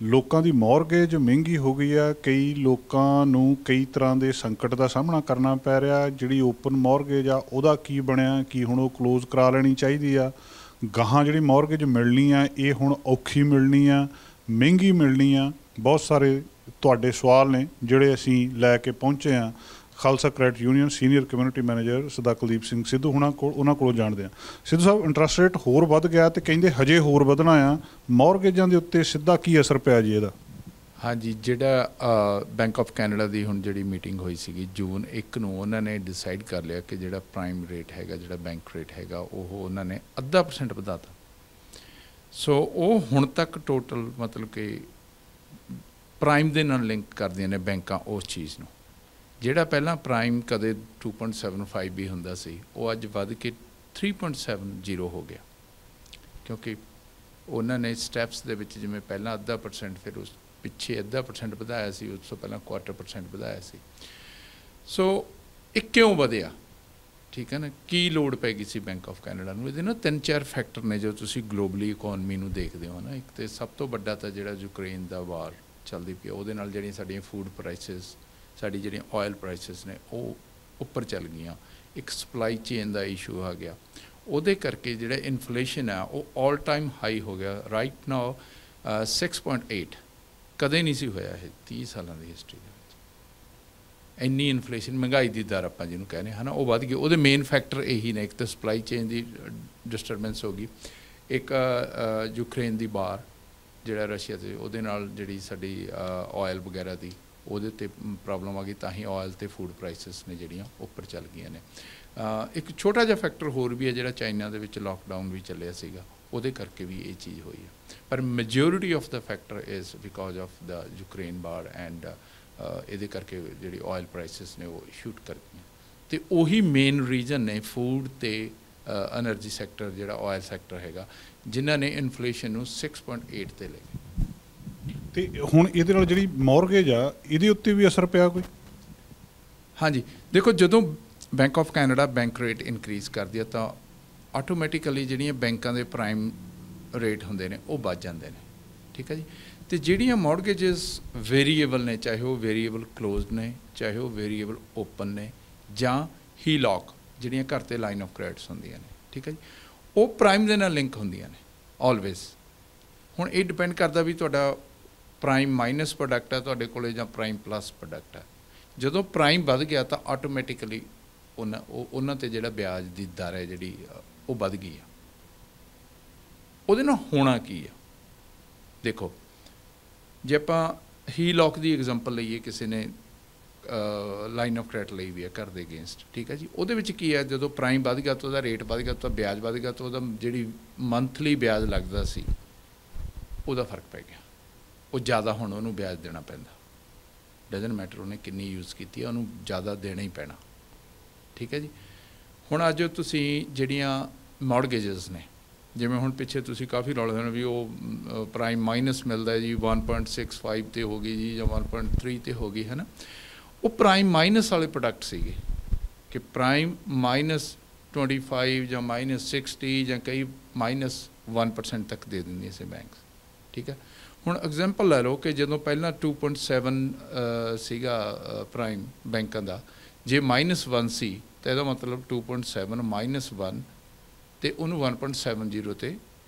A: ਲੋਕਾਂ ਦੀ ਮੌਰਗੇਜ ਮਹਿੰਗੀ ਹੋ ਗਈ ਆ, ਕਈ ਲੋਕਾਂ ਨੂੰ ਕਈ ਤਰ੍ਹਾਂ ਦੇ ਸੰਕਟ ਦਾ ਸਾਹਮਣਾ ਕਰਨਾ ਪੈ ਰਿਹਾ। ਜਿਹੜੀ ਓਪਨ ਮੌਰਗੇਜ ਆ ਉਹਦਾ ਕੀ ਬਣਿਆ, ਕੀ ਹੁਣ ਉਹ ਕਲੋਜ਼ ਕਰਾ ਲੈਣੀ ਚਾਹੀਦੀ ਆ? ਗਾਹਾਂ ਜਿਹੜੀ ਮੌਰਗੇਜ ਮਿਲਣੀ ਆ ਇਹ ਹੁਣ ਔਖੀ ਮਿਲਣੀ ਆ, ਮਹਿੰਗੀ ਮਿਲਣੀ ਆ? ਬਹੁਤ ਸਾਰੇ ਤੁਹਾਡੇ ਸਵਾਲ ਨੇ ਜਿਹੜੇ ਅਸੀਂ ਲੈ ਕੇ ਪਹੁੰਚੇ ਹਾਂ Khalsa credit union senior community manager Sardar Kuldeep Singh Sidhu ਉਹਨਾਂ ਕੋਲੋਂ ਜਾਣਦੇ ਹਾਂ। ਸਿੱਧੂ ਸਾਹਿਬ, ਇੰਟਰਸਟ ਰੇਟ ਹੋਰ ਵੱਧ ਗਿਆ ਤੇ ਕਹਿੰਦੇ ਹਜੇ ਹੋਰ ਵਧਣਾ ਆ, ਮੌਰਗੇਜਾਂ ਦੇ ਉੱਤੇ ਸਿੱਧਾ ਕੀ ਅਸਰ ਪਿਆ ਜੀ ਇਹਦਾ?
B: ਹਾਂਜੀ, ਜਿਹੜਾ ਬੈਂਕ ਆਫ ਕੈਨੇਡਾ ਦੀ ਹੁਣ ਜਿਹੜੀ ਮੀਟਿੰਗ ਹੋਈ ਸੀਗੀ ਜੂਨ 1 ਨੂੰ, ਉਹਨਾਂ ਨੇ ਡਿਸਾਈਡ ਕਰ ਲਿਆ ਕਿ ਜਿਹੜਾ ਪ੍ਰਾਈਮ ਰੇਟ ਹੈਗਾ, ਜਿਹੜਾ ਬੈਂਕ ਰੇਟ ਹੈਗਾ, ਉਹ ਉਹਨਾਂ ਨੇ 0.5% ਵਧਾ ਤਾ। ਸੋ ਉਹ ਹੁਣ ਤੱਕ ਟੋਟਲ ਮਤਲਬ ਕਿ ਪ੍ਰਾਈਮ ਦੇ ਨਾਲ ਲਿੰਕ ਕਰਦੀਆਂ ਨੇ ਬੈਂਕਾਂ ਉਸ ਚੀਜ਼ ਨੂੰ। ਜਿਹੜਾ ਪਹਿਲਾਂ ਪ੍ਰਾਈਮ ਕਦੇ 2.75 ਵੀ ਹੁੰਦਾ ਸੀ, ਉਹ ਅੱਜ ਵੱਧ ਕੇ 3.70 ਹੋ ਗਿਆ, ਕਿਉਂਕਿ ਉਹਨਾਂ ਨੇ ਸਟੈਪਸ ਦੇ ਵਿੱਚ ਜਿਵੇਂ ਪਹਿਲਾਂ 0.5%, ਫਿਰ ਉਸ ਪਿੱਛੇ 0.5% ਵਧਾਇਆ ਸੀ, ਉਸ ਤੋਂ ਪਹਿਲਾਂ 0.25% ਵਧਾਇਆ ਸੀ। ਸੋ ਇਹ ਕਿਉਂ ਵਧਿਆ? ਠੀਕ ਹੈ ਨਾ, ਕੀ ਲੋੜ ਪੈ ਗਈ ਸੀ ਬੈਂਕ ਆਫ ਕੈਨੇਡਾ ਨੂੰ? ਇਹਦੇ ਨਾ 3-4 ਫੈਕਟਰ ਨੇ ਜੋ ਤੁਸੀਂ ਗਲੋਬਲੀ ਇਕੋਨਮੀ ਨੂੰ ਦੇਖਦੇ ਹੋ ਨਾ। ਇੱਕ ਤਾਂ ਸਭ ਤੋਂ ਵੱਡਾ ਤਾਂ ਜਿਹੜਾ ਯੂਕਰੇਨ ਦਾ ਵਾਰ ਚੱਲਦੀ ਪਈ, ਉਹਦੇ ਨਾਲ ਜਿਹੜੀਆਂ ਸਾਡੀਆਂ ਫੂਡ ਪ੍ਰਾਈਸਿਸ, ਸਾਡੀ ਜਿਹੜੀਆਂ ਆਇਲ ਪ੍ਰਾਈਸਿਸ ਨੇ ਉਹ ਉੱਪਰ ਚੱਲ ਗਈਆਂ। ਇੱਕ ਸਪਲਾਈ ਚੇਨ ਦਾ ਇਸ਼ੂ ਆ ਗਿਆ, ਉਹਦੇ ਕਰਕੇ ਜਿਹੜਾ ਇਨਫਲੇਸ਼ਨ ਆ ਉਹ ਆਲ ਟਾਈਮ ਹਾਈ ਹੋ ਗਿਆ। ਰਾਈਟ ਨਾਓ 6.8, ਕਦੇ ਨਹੀਂ ਸੀ ਹੋਇਆ ਇਹ 30 ਸਾਲਾਂ ਦੀ ਹਿਸਟਰੀ ਦੇ ਵਿੱਚ। ਇੰਨੀ ਇਨਫਲੇਸ਼ਨ, ਮਹਿੰਗਾਈ ਦੀ ਦਰ ਆਪਾਂ ਜਿਹਨੂੰ ਕਹਿੰਦੇ ਹਾਂ ਨਾ, ਉਹ ਵੱਧ ਗਈ। ਉਹਦੇ ਮੇਨ ਫੈਕਟਰ ਇਹੀ ਨੇ, ਇੱਕ ਤਾਂ ਸਪਲਾਈ ਚੇਨ ਦੀ ਡਿਸਟਰਬੈਂਸ ਹੋ ਗਈ, ਇੱਕ ਯੂਕਰੇਨ ਦੀ ਵਾਰ ਜਿਹੜਾ ਰਸ਼ੀਆ 'ਤੇ, ਉਹਦੇ ਨਾਲ ਜਿਹੜੀ ਸਾਡੀ ਆਇਲ ਵਗੈਰਾ ਦੀ ਉਹਦੇ 'ਤੇ ਪ੍ਰੋਬਲਮ ਆ ਗਈ, ਤਾਂ ਹੀ ਆਇਲ ਅਤੇ ਫੂਡ ਪ੍ਰਾਈਸਿਸ ਨੇ ਜਿਹੜੀਆਂ ਉੱਪਰ ਚੱਲ ਗਈਆਂ ਨੇ। ਇੱਕ ਛੋਟਾ ਜਿਹਾ ਫੈਕਟਰ ਹੋਰ ਵੀ ਹੈ ਜਿਹੜਾ ਚਾਈਨਾ ਦੇ ਵਿੱਚ ਲਾਕਡਾਊਨ ਵੀ ਚੱਲਿਆ ਸੀਗਾ, ਉਹਦੇ ਕਰਕੇ ਵੀ ਇਹ ਚੀਜ਼ ਹੋਈ ਹੈ। ਪਰ majority of the factor is because of the Ukraine war and ਇਹਦੇ ਕਰਕੇ ਜਿਹੜੀ ਆਇਲ ਪ੍ਰਾਈਸਿਸ ਨੇ ਉਹ ਸ਼ੂਟ ਕਰ ਗਈਆਂ। ਅਤੇ ਉਹੀ ਮੇਨ ਰੀਜ਼ਨ ਨੇ ਫੂਡ ਅਤੇ ਐਨਰਜੀ ਸੈਕਟਰ, ਜਿਹੜਾ ਆਇਲ ਸੈਕਟਰ ਹੈਗਾ, ਜਿਨ੍ਹਾਂ ਨੇ ਇਨਫਲੇਸ਼ਨ ਨੂੰ 6.8 'ਤੇ ਲੈ ਗਏ।
A: ਅਤੇ ਹੁਣ ਇਹਦੇ ਨਾਲ ਜਿਹੜੀ ਮੌਰਗੇਜ ਆ ਇਹਦੇ ਉੱਤੇ ਵੀ ਅਸਰ ਪਿਆ ਕੋਈ?
B: ਹਾਂਜੀ, ਦੇਖੋ, ਜਦੋਂ bank of Canada bank rate increase ਕਰਦੀ ਹੈ ਤਾਂ ਆਟੋਮੈਟਿਕਲੀ ਜਿਹੜੀਆਂ ਬੈਂਕਾਂ ਦੇ ਪ੍ਰਾਈਮ ਰੇਟ ਹੁੰਦੇ ਨੇ ਉਹ ਵੱਧ ਜਾਂਦੇ ਨੇ। ਠੀਕ ਹੈ ਜੀ। ਤੇ ਜਿਹੜੀਆਂ ਮੌਰਗੇजेस ਵੇਰੀਏਬਲ ਨੇ, ਚਾਹੇ ਉਹ ਵੇਰੀਏਬਲ ਕਲੋਜ਼ਡ ਨੇ, ਚਾਹੇ ਉਹ ਵੇਰੀਏਬਲ ਓਪਨ ਨੇ, ਜਾਂ ਹੀ ਲੌਕ ਜਿਹੜੀਆਂ ਘਰ ਤੇ ਲਾਈਨ ਆਫ ਕ੍ਰੈਡਿਟਸ ਹੁੰਦੀਆਂ ਨੇ, ਠੀਕ ਹੈ ਜੀ, ਉਹ ਪ੍ਰਾਈਮ ਦੇ ਨਾਲ ਲਿੰਕ ਹੁੰਦੀਆਂ ਨੇ ਆਲਵੇਜ਼। ਹੁਣ ਇਹ ਡਿਪੈਂਡ ਕਰਦਾ ਵੀ ਤੁਹਾਡਾ ਪ੍ਰਾਈਮ ਮਾਈਨਸ ਪ੍ਰੋਡਕਟ ਹੈ ਤੁਹਾਡੇ ਕੋਲੇ ਜਾਂ ਪ੍ਰਾਈਮ ਪਲੱਸ ਪ੍ਰੋਡਕਟ ਹੈ। ਜਦੋਂ ਪ੍ਰਾਈਮ ਵੱਧ ਗਿਆ ਤਾਂ ਆਟੋਮੈਟਿਕਲੀ ਉਹਨਾਂ ਤੇ ਜਿਹੜਾ ਵਿਆਜ ਦੀ ਦਰ ਹੈ ਜਿਹੜੀ ਉਹ ਵੱਧ ਗਈ ਆ। ਉਹਦੇ ਨਾਲ ਹੋਣਾ ਕੀ ਆ, ਦੇਖੋ ਜੇ ਆਪਾਂ ਹੀ ਲੌਕ ਦੀ ਐਗਜ਼ਾਮਪਲ ਲਈਏ, ਕਿਸੇ ਨੇ ਲਾਈਨ ਆਫ ਕ੍ਰੈਡਿਟ ਲਈ ਵੀ ਹੈ ਘਰ ਦੇ ਅਗੇਂਸਟ, ਠੀਕ ਹੈ ਜੀ, ਉਹਦੇ ਵਿੱਚ ਕੀ ਹੈ, ਜਦੋਂ ਪ੍ਰਾਈਮ ਵੱਧ ਗਿਆ ਤਾਂ ਉਹਦਾ ਰੇਟ ਵੱਧ ਗਿਆ, ਤਾਂ ਵਿਆਜ ਵੱਧ ਗਿਆ, ਤਾਂ ਉਹਦਾ ਜਿਹੜੀ ਮੰਥਲੀ ਵਿਆਜ ਲੱਗਦਾ ਸੀ ਉਹਦਾ ਫਰਕ ਪੈ ਗਿਆ, ਉਹ ਜ਼ਿਆਦਾ ਹੁਣ ਉਹਨੂੰ ਵਿਆਜ ਦੇਣਾ ਪੈਂਦਾ। ਡਜ਼ਨਟ ਮੈਟਰ ਉਹਨੇ ਕਿੰਨੀ ਯੂਜ਼ ਕੀਤੀ ਹੈ, ਉਹਨੂੰ ਜ਼ਿਆਦਾ ਦੇਣਾ ਹੀ ਪੈਣਾ, ਠੀਕ ਹੈ ਜੀ। ਹੁਣ ਅੱਜ ਤੁਸੀਂ ਜਿਹੜੀਆਂ ਮੌਰਗੇजेस ਨੇ, ਜਿਵੇਂ ਹੁਣ ਪਿੱਛੇ ਤੁਸੀਂ ਕਾਫੀ ਰੌਲੇ ਹੋਣੇ ਵੀ ਉਹ ਪ੍ਰਾਈਮ ਮਾਈਨਸ ਮਿਲਦਾ ਜੀ 1.65 ਤੇ ਹੋ ਗਈ ਜੀ, ਜਾਂ 1.3 ਤੇ ਹੋ ਗਈ, ਹੈ ਨਾ। ਉਹ ਪ੍ਰਾਈਮ ਮਾਈਨਸ ਵਾਲੇ ਪ੍ਰੋਡਕਟ ਸੀਗੇ ਕਿ ਪ੍ਰਾਈਮ -25 ਜਾਂ -60 ਜਾਂ ਕਈ -1% ਤੱਕ ਦੇ ਦਿੰਦੀਆਂ ਸੀ ਬੈਂਕਸ, ਠੀਕ ਹੈ। ਹੁਣ ਐਗਜ਼ਾਮਪਲ ਲੈ ਲਓ ਕਿ ਜਦੋਂ ਪਹਿਲਾਂ 2.7 ਸੀਗਾ ਪ੍ਰਾਈਮ ਬੈਂਕਾਂ ਦਾ, ਜੇ -1 ਸੀ ਤਾਂ ਇਹਦਾ ਮਤਲਬ 2.7 -1 ਤੇ ਉਹਨੂੰ 1.70 ਤੇ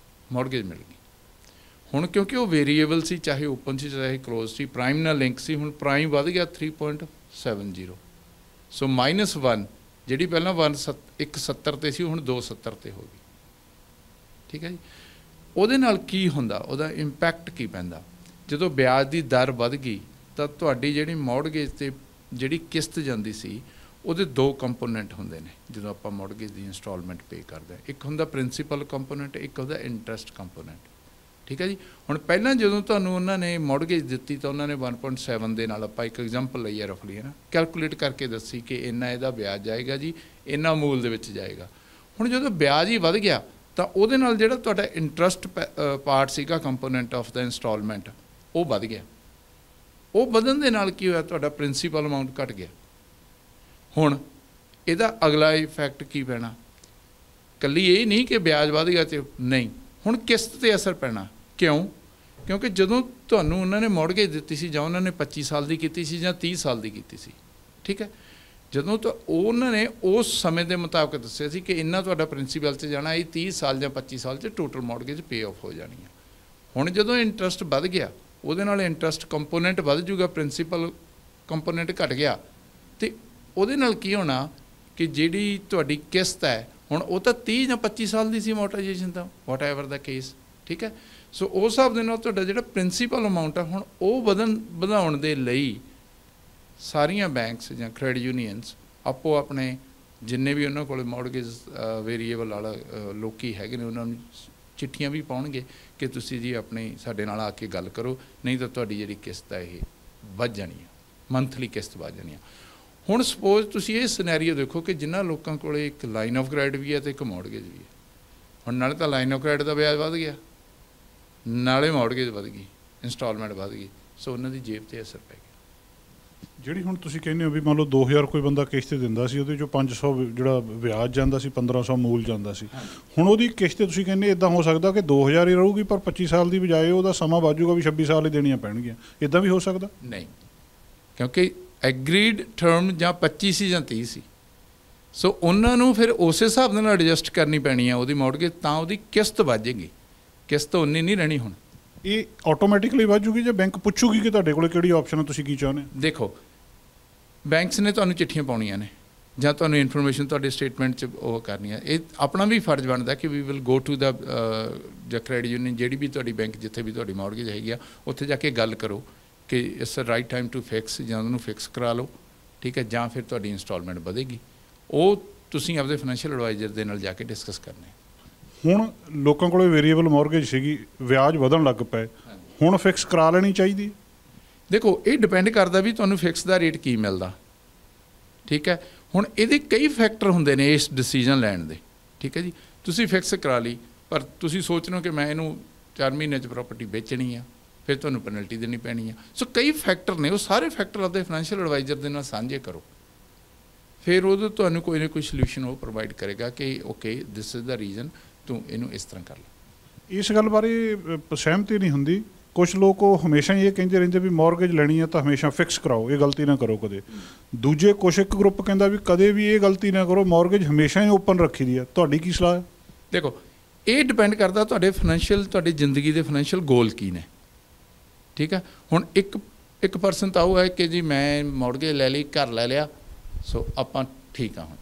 B: ਮੌਰਗੇਜ ਮਿਲ ਗਈ। ਹੁਣ ਕਿਉਂਕਿ ਉਹ ਵੇਰੀਏਬਲ ਸੀ, ਚਾਹੇ ਓਪਨ ਸੀ ਚਾਹੇ ਕਲੋਜ਼ ਸੀ, ਪ੍ਰਾਈਮ ਨਾਲ ਲਿੰਕ ਸੀ, ਹੁਣ ਪ੍ਰਾਈਮ ਵੱਧ ਗਿਆ 3.70, ਸੋ -1 ਜਿਹੜੀ ਪਹਿਲਾਂ 170 ਤੇ ਸੀ ਹੁਣ 270 ਤੇ ਹੋ ਗਈ, ਠੀਕ ਹੈ ਜੀ। ਉਹਦੇ ਨਾਲ ਕੀ ਹੁੰਦਾ, ਉਹਦਾ ਇੰਪੈਕਟ ਕੀ ਪੈਂਦਾ, ਜਦੋਂ ਵਿਆਜ ਦੀ ਦਰ ਵੱਧ ਗਈ ਤਾਂ ਤੁਹਾਡੀ ਜਿਹੜੀ ਮੌਰਗੇਜ ਤੇ ਜਿਹੜੀ ਕਿਸ਼ਤ ਜਾਂਦੀ ਸੀ ਉਹਦੇ ਦੋ ਕੰਪੋਨੈਂਟ ਹੁੰਦੇ ਨੇ ਜਦੋਂ ਆਪਾਂ ਮੌਰਗੇਜ ਦੀ ਇੰਸਟਾਲਮੈਂਟ ਪੇ ਕਰਦੇ ਹਾਂ। ਇੱਕ ਹੁੰਦਾ ਪ੍ਰਿੰਸੀਪਲ ਕੰਪੋਨੈਂਟ, ਇੱਕ ਹੁੰਦਾ ਇੰਟਰਸਟ ਕੰਪੋਨੈਂਟ, ਠੀਕ ਹੈ ਜੀ। ਹੁਣ ਪਹਿਲਾਂ ਜਦੋਂ ਤੁਹਾਨੂੰ ਉਹਨਾਂ ਨੇ ਮੌਰਗੇਜ ਦਿੱਤੀ ਤਾਂ ਉਹਨਾਂ ਨੇ 1.7 ਦੇ ਨਾਲ, ਆਪਾਂ ਇੱਕ ਐਗਜ਼ਾਮਪਲ ਲਈ ਹੈ ਰਫਲੀ, ਹੈ ਨਾ, ਕੈਲਕੂਲੇਟ ਕਰਕੇ ਦੱਸੀ ਕਿ ਇੰਨਾ ਇਹਦਾ ਵਿਆਜ ਜਾਏਗਾ ਜੀ, ਇੰਨਾ ਮੂਲ ਦੇ ਵਿੱਚ ਜਾਏਗਾ। ਹੁਣ ਜਦੋਂ ਵਿਆਜ ਹੀ ਵੱਧ ਗਿਆ ਤਾਂ ਉਹਦੇ ਨਾਲ ਜਿਹੜਾ ਤੁਹਾਡਾ ਇੰਟਰਸਟ ਪਾਰਟ ਸੀਗਾ ਕੰਪੋਨੈਂਟ ਆਫ ਦਾ ਇੰਸਟਾਲਮੈਂਟ, ਉਹ ਵੱਧ ਗਿਆ। ਉਹ ਵਧਣ ਦੇ ਨਾਲ ਕੀ ਹੋਇਆ, ਤੁਹਾਡਾ ਪ੍ਰਿੰਸੀਪਲ ਅਮਾਊਂਟ ਘਟ ਗਿਆ। ਹੁਣ ਇਹਦਾ ਅਗਲਾ ਇਫੈਕਟ ਕੀ ਪੈਣਾ, ਇਕੱਲੀ ਇਹ ਨਹੀਂ ਕਿ ਵਿਆਜ ਵੱਧ ਗਿਆ ਤੇ ਨਹੀਂ, ਹੁਣ ਕਿਸ਼ਤ 'ਤੇ ਅਸਰ ਪੈਣਾ। ਕਿਉਂ? ਕਿਉਂਕਿ ਜਦੋਂ ਤੁਹਾਨੂੰ ਉਹਨਾਂ ਨੇ ਮੌਰਗੇਜ ਦਿੱਤੀ ਸੀ, ਜਾਂ ਉਹਨਾਂ ਨੇ 25 ਸਾਲ ਦੀ ਕੀਤੀ ਸੀ ਜਾਂ 30 ਸਾਲ ਦੀ ਕੀਤੀ ਸੀ, ਠੀਕ ਹੈ, ਜਦੋਂ ਤਾਂ ਉਹਨਾਂ ਨੇ ਉਸ ਸਮੇਂ ਦੇ ਮੁਤਾਬਕ ਦੱਸਿਆ ਸੀ ਕਿ ਇੰਨਾ ਤੁਹਾਡਾ ਪ੍ਰਿੰਸੀਪਲ 'ਚ ਜਾਣਾ, ਇਹ 30 ਸਾਲ ਜਾਂ 25 ਸਾਲ 'ਚ ਟੋਟਲ ਮੌਰਗੇਜ ਪੇ ਆਫ ਹੋ ਜਾਣੀ ਹੈ। ਹੁਣ ਜਦੋਂ ਇੰਟਰਸਟ ਵੱਧ ਗਿਆ, ਉਹਦੇ ਨਾਲ ਇੰਟਰਸਟ ਕੰਪੋਨੈਂਟ ਵੱਧ ਜੂਗਾ, ਪ੍ਰਿੰਸੀਪਲ ਕੰਪੋਨੈਂਟ ਘਟ ਗਿਆ, ਤੇ ਉਹਦੇ ਨਾਲ ਕੀ ਹੋਣਾ ਕਿ ਜਿਹੜੀ ਤੁਹਾਡੀ ਕਿਸ਼ਤ ਹੈ ਹੁਣ ਉਹ ਤਾਂ 30 ਜਾਂ 25 ਸਾਲ ਦੀ ਸੀ ਅਮੋਰਟਾਈਜੇਸ਼ਨ ਤਾਂ, ਵਾਟ ਐਵਰ ਦਾ ਕੇਸ, ਠੀਕ ਹੈ। ਸੋ ਉਸ ਹਿਸਾਬ ਦੇ ਨਾਲ ਤੁਹਾਡਾ ਜਿਹੜਾ ਪ੍ਰਿੰਸੀਪਲ ਅਮਾਊਂਟ ਆ ਹੁਣ ਉਹ ਵਧਾਉਣ ਦੇ ਲਈ ਸਾਰੀਆਂ ਬੈਂਕਸ ਜਾਂ ਕ੍ਰੈਡਿਟ ਯੂਨੀਅਨਸ ਆਪੋ ਆਪਣੇ ਜਿੰਨੇ ਵੀ ਉਹਨਾਂ ਕੋਲ ਮੌਰਗੇਜ ਵੇਰੀਏਬਲ ਵਾਲਾ ਲੋਕੀ ਹੈਗੇ ਨੇ ਉਹਨਾਂ ਨੂੰ ਚਿੱਠੀਆਂ ਵੀ ਪਾਉਣਗੇ ਕਿ ਤੁਸੀਂ ਜੀ ਆਪਣੇ ਸਾਡੇ ਨਾਲ ਆ ਕੇ ਗੱਲ ਕਰੋ, ਨਹੀਂ ਤਾਂ ਤੁਹਾਡੀ ਜਿਹੜੀ ਕਿਸ਼ਤ ਹੈ ਇਹ ਵੱਧ ਜਾਣੀ ਆ, ਮੰਥਲੀ ਕਿਸ਼ਤ ਵੱਧ ਜਾਣੀ ਆ। ਹੁਣ ਸਪੋਜ਼ ਤੁਸੀਂ ਇਹ ਸਿਨੈਰੀਓ ਦੇਖੋ ਕਿ ਜਿਨ੍ਹਾਂ ਲੋਕਾਂ ਕੋਲ ਇੱਕ ਲਾਈਨ ਆਫ ਕ੍ਰੈਡਿਟ ਵੀ ਹੈ ਤੇ ਇੱਕ ਮੌਰਗੇਜ ਵੀ ਹੈ, ਹੁਣ ਨਾਲੇ ਤਾਂ ਲਾਈਨ ਆਫ ਕ੍ਰੈਡਿਟ ਦਾ ਵਿਆਜ ਵੱਧ ਗਿਆ, ਨਾਲੇ ਮੌਰਗੇਜ ਵੱਧ ਗਈ, ਇੰਸਟਾਲਮੈਂਟ ਵੱਧ ਗਈ, ਸੋ ਉਹਨਾਂ ਦੀ ਜੇਬ 'ਤੇ ਅਸਰ ਪੈ ਗਿਆ।
A: ਜਿਹੜੀ ਹੁਣ ਤੁਸੀਂ ਕਹਿੰਦੇ ਹੋ ਵੀ ਮੰਨ ਲਓ 2000 ਕੋਈ ਬੰਦਾ ਕਿਸ਼ਤ ਤੇ ਦਿੰਦਾ ਸੀ, ਉਹਦੇ ਚੋਂ 500 ਜਿਹੜਾ ਵਿਆਜ ਜਾਂਦਾ ਸੀ, 1500 ਮੂਲ ਜਾਂਦਾ ਸੀ, ਹੁਣ ਉਹਦੀ ਕਿਸ਼ਤ ਤੁਸੀਂ ਕਹਿੰਦੇ ਇੱਦਾਂ ਹੋ ਸਕਦਾ ਕਿ 2000 ਹੀ ਰਹੂਗੀ, ਪਰ 25 ਸਾਲ ਦੀ ਬਜਾਏ ਉਹਦਾ ਸਮਾਂ ਬਾਜੂਗਾ ਵੀ 26 ਸਾਲ ਹੀ ਦੇਣੀਆਂ ਪੈਣਗੀਆਂ, ਇੱਦਾਂ ਵੀ ਹੋ ਸਕਦਾ?
B: ਨਹੀਂ, ਕਿਉਂਕਿ ਐਗਰੀਡ ਟਰਮ ਜਾਂ 25 ਸੀ ਜਾਂ 30 ਸੀ, ਸੋ ਉਹਨਾਂ ਨੂੰ ਫਿਰ ਉਸੇ ਹਿਸਾਬ ਦੇ ਨਾਲ ਐਡਜਸਟ ਕਰਨੀ ਪੈਣੀ ਆ ਉਹਦੀ ਮੌਰਗੇਜ, ਤਾਂ ਉਹਦੀ ਕਿਸ਼ਤ ਵੱਜੇਗੀ, ਕਿਸ਼ਤ ਉਨੀ ਨਹੀਂ ਰਹਿਣੀ। ਹੁਣ
A: ਇਹ ਆਟੋਮੈਟਿਕਲੀ ਵੱਧ ਜੂਗੀ ਜਾਂ ਬੈਂਕ ਪੁੱਛੂਗੀ ਕਿ ਤੁਹਾਡੇ ਕੋਲ ਕਿਹੜੀ ਆਪਸ਼ਨ ਹੈ, ਤੁਸੀਂ ਕੀ ਚਾਹੁੰਦੇ? ਦੇਖੋ,
B: ਬੈਂਕਸ ਨੇ ਤੁਹਾਨੂੰ ਚਿੱਠੀਆਂ ਪਾਉਣੀਆਂ ਨੇ ਜਾਂ ਤੁਹਾਨੂੰ ਇਨਫੋਰਮੇਸ਼ਨ ਤੁਹਾਡੇ ਸਟੇਟਮੈਂਟ 'ਚ ਉਹ ਕਰਨੀ ਹੈ, ਇਹ ਆਪਣਾ ਵੀ ਫਰਜ਼ ਬਣਦਾ ਕਿ ਵੀ ਵਿਲ ਗੋ ਟੂ ਦਾ ਜਾਂ ਕ੍ਰੈਡਿਟ ਯੂਨੀਅਨ ਜਿਹੜੀ ਵੀ ਤੁਹਾਡੀ ਬੈਂਕ ਜਿੱਥੇ ਵੀ ਤੁਹਾਡੀ ਮੌਰਗੇਜ ਹੈਗੀ ਆ, ਉੱਥੇ ਜਾ ਕੇ ਗੱਲ ਕਰੋ ਕਿ it's a right time to fix, ਜਾਂ ਉਹਨੂੰ ਫਿਕਸ ਕਰਾ ਲਓ, ਠੀਕ ਹੈ, ਜਾਂ ਫਿਰ ਤੁਹਾਡੀ ਇੰਸਟਾਲਮੈਂਟ ਵਧੇਗੀ। ਉਹ ਤੁਸੀਂ ਆਪਦੇ ਫਾਈਨੈਂਸ਼ੀਅਲ ਐਡਵਾਈਜ਼ਰ ਦੇ ਨਾਲ ਜਾ ਕੇ ਡਿਸਕਸ ਕਰਨੇ।
A: ਹੁਣ ਲੋਕਾਂ ਕੋਲ ਵੇਰੀਏਬਲ ਮੌਰਗੇਜ ਸੀਗੀ, ਵਿਆਜ ਵਧਣ ਲੱਗ ਪਏ, ਹੁਣ ਫਿਕਸ ਕਰਾ ਲੈਣੀ ਚਾਹੀਦੀ?
B: ਦੇਖੋ, ਇਹ ਡਿਪੈਂਡ ਕਰਦਾ ਵੀ ਤੁਹਾਨੂੰ ਫਿਕਸ ਦਾ ਰੇਟ ਕੀ ਮਿਲਦਾ, ਠੀਕ ਹੈ। ਹੁਣ ਇਹਦੇ ਕਈ ਫੈਕਟਰ ਹੁੰਦੇ ਨੇ ਇਸ ਡਿਸੀਜਨ ਲੈਣ ਦੇ, ਠੀਕ ਹੈ ਜੀ। ਤੁਸੀਂ ਫਿਕਸ ਕਰਾ ਲਈ, ਪਰ ਤੁਸੀਂ ਸੋਚ ਰਹੇ ਹੋ ਕਿ ਮੈਂ ਇਹਨੂੰ 4 ਮਹੀਨੇ 'ਚ ਪ੍ਰਾਪਰਟੀ ਵੇਚਣੀ ਆ, ਫਿਰ ਤੁਹਾਨੂੰ ਪੈਨਲਟੀ ਦੇਣੀ ਪੈਣੀ ਆ। ਸੋ ਕਈ ਫੈਕਟਰ ਨੇ, ਉਹ ਸਾਰੇ ਫੈਕਟਰ ਆਪਦੇ ਫਾਈਨੈਂਸ਼ੀਅਲ ਐਡਵਾਈਜ਼ਰ ਦੇ ਨਾਲ ਸਾਂਝੇ ਕਰੋ, ਫਿਰ ਉਦੋਂ ਤੁਹਾਨੂੰ ਕੋਈ ਨਾ ਕੋਈ ਸੋਲਿਊਸ਼ਨ ਉਹ ਪ੍ਰੋਵਾਈਡ ਕਰੇਗਾ ਕਿ okay this is the reason, ਤੂੰ ਇਹਨੂੰ ਇਸ ਤਰ੍ਹਾਂ ਕਰ ਲੈ।
A: ਇਸ ਗੱਲ ਬਾਰੇ ਸਹਿਮਤੀ ਨਹੀਂ ਹੁੰਦੀ ਕੁਛ ਲੋਕ ਉਹ ਹਮੇਸ਼ਾ ਹੀ ਇਹ ਕਹਿੰਦੇ ਰਹਿੰਦੇ ਵੀ ਮੌਰਗੇਜ ਲੈਣੀ ਹੈ ਤਾਂ ਹਮੇਸ਼ਾ ਫਿਕਸ ਕਰਾਓ, ਇਹ ਗਲਤੀ ਨਾ ਕਰੋ ਕਦੇ। ਦੂਜੇ ਕੁਛ ਇੱਕ ਗਰੁੱਪ ਕਹਿੰਦਾ ਵੀ ਕਦੇ ਵੀ ਇਹ ਗਲਤੀ ਨਾ ਕਰੋ, ਮੌਰਗੇਜ ਹਮੇਸ਼ਾ ਹੀ ਓਪਨ ਰੱਖੀ ਦੀ ਹੈ। ਤੁਹਾਡੀ ਕੀ ਸਲਾਹ ਹੈ?
B: ਦੇਖੋ, ਇਹ ਡਿਪੈਂਡ ਕਰਦਾ ਤੁਹਾਡੇ ਫਾਈਨੈਂਸ਼ੀਅਲ, ਤੁਹਾਡੀ ਜ਼ਿੰਦਗੀ ਦੇ ਫਾਈਨੈਂਸ਼ੀਅਲ ਗੋਲ ਕੀ ਨੇ। ਠੀਕ ਹੈ, ਹੁਣ ਇੱਕ ਪਰਸਨ ਤਾਂ ਉਹ ਹੈ ਕਿ ਜੀ ਮੈਂ ਮੌਰਗੇਜ ਲੈ ਲਈ, ਘਰ ਲੈ ਲਿਆ, ਸੋ ਆਪਾਂ ਠੀਕ ਆ ਹੁਣ।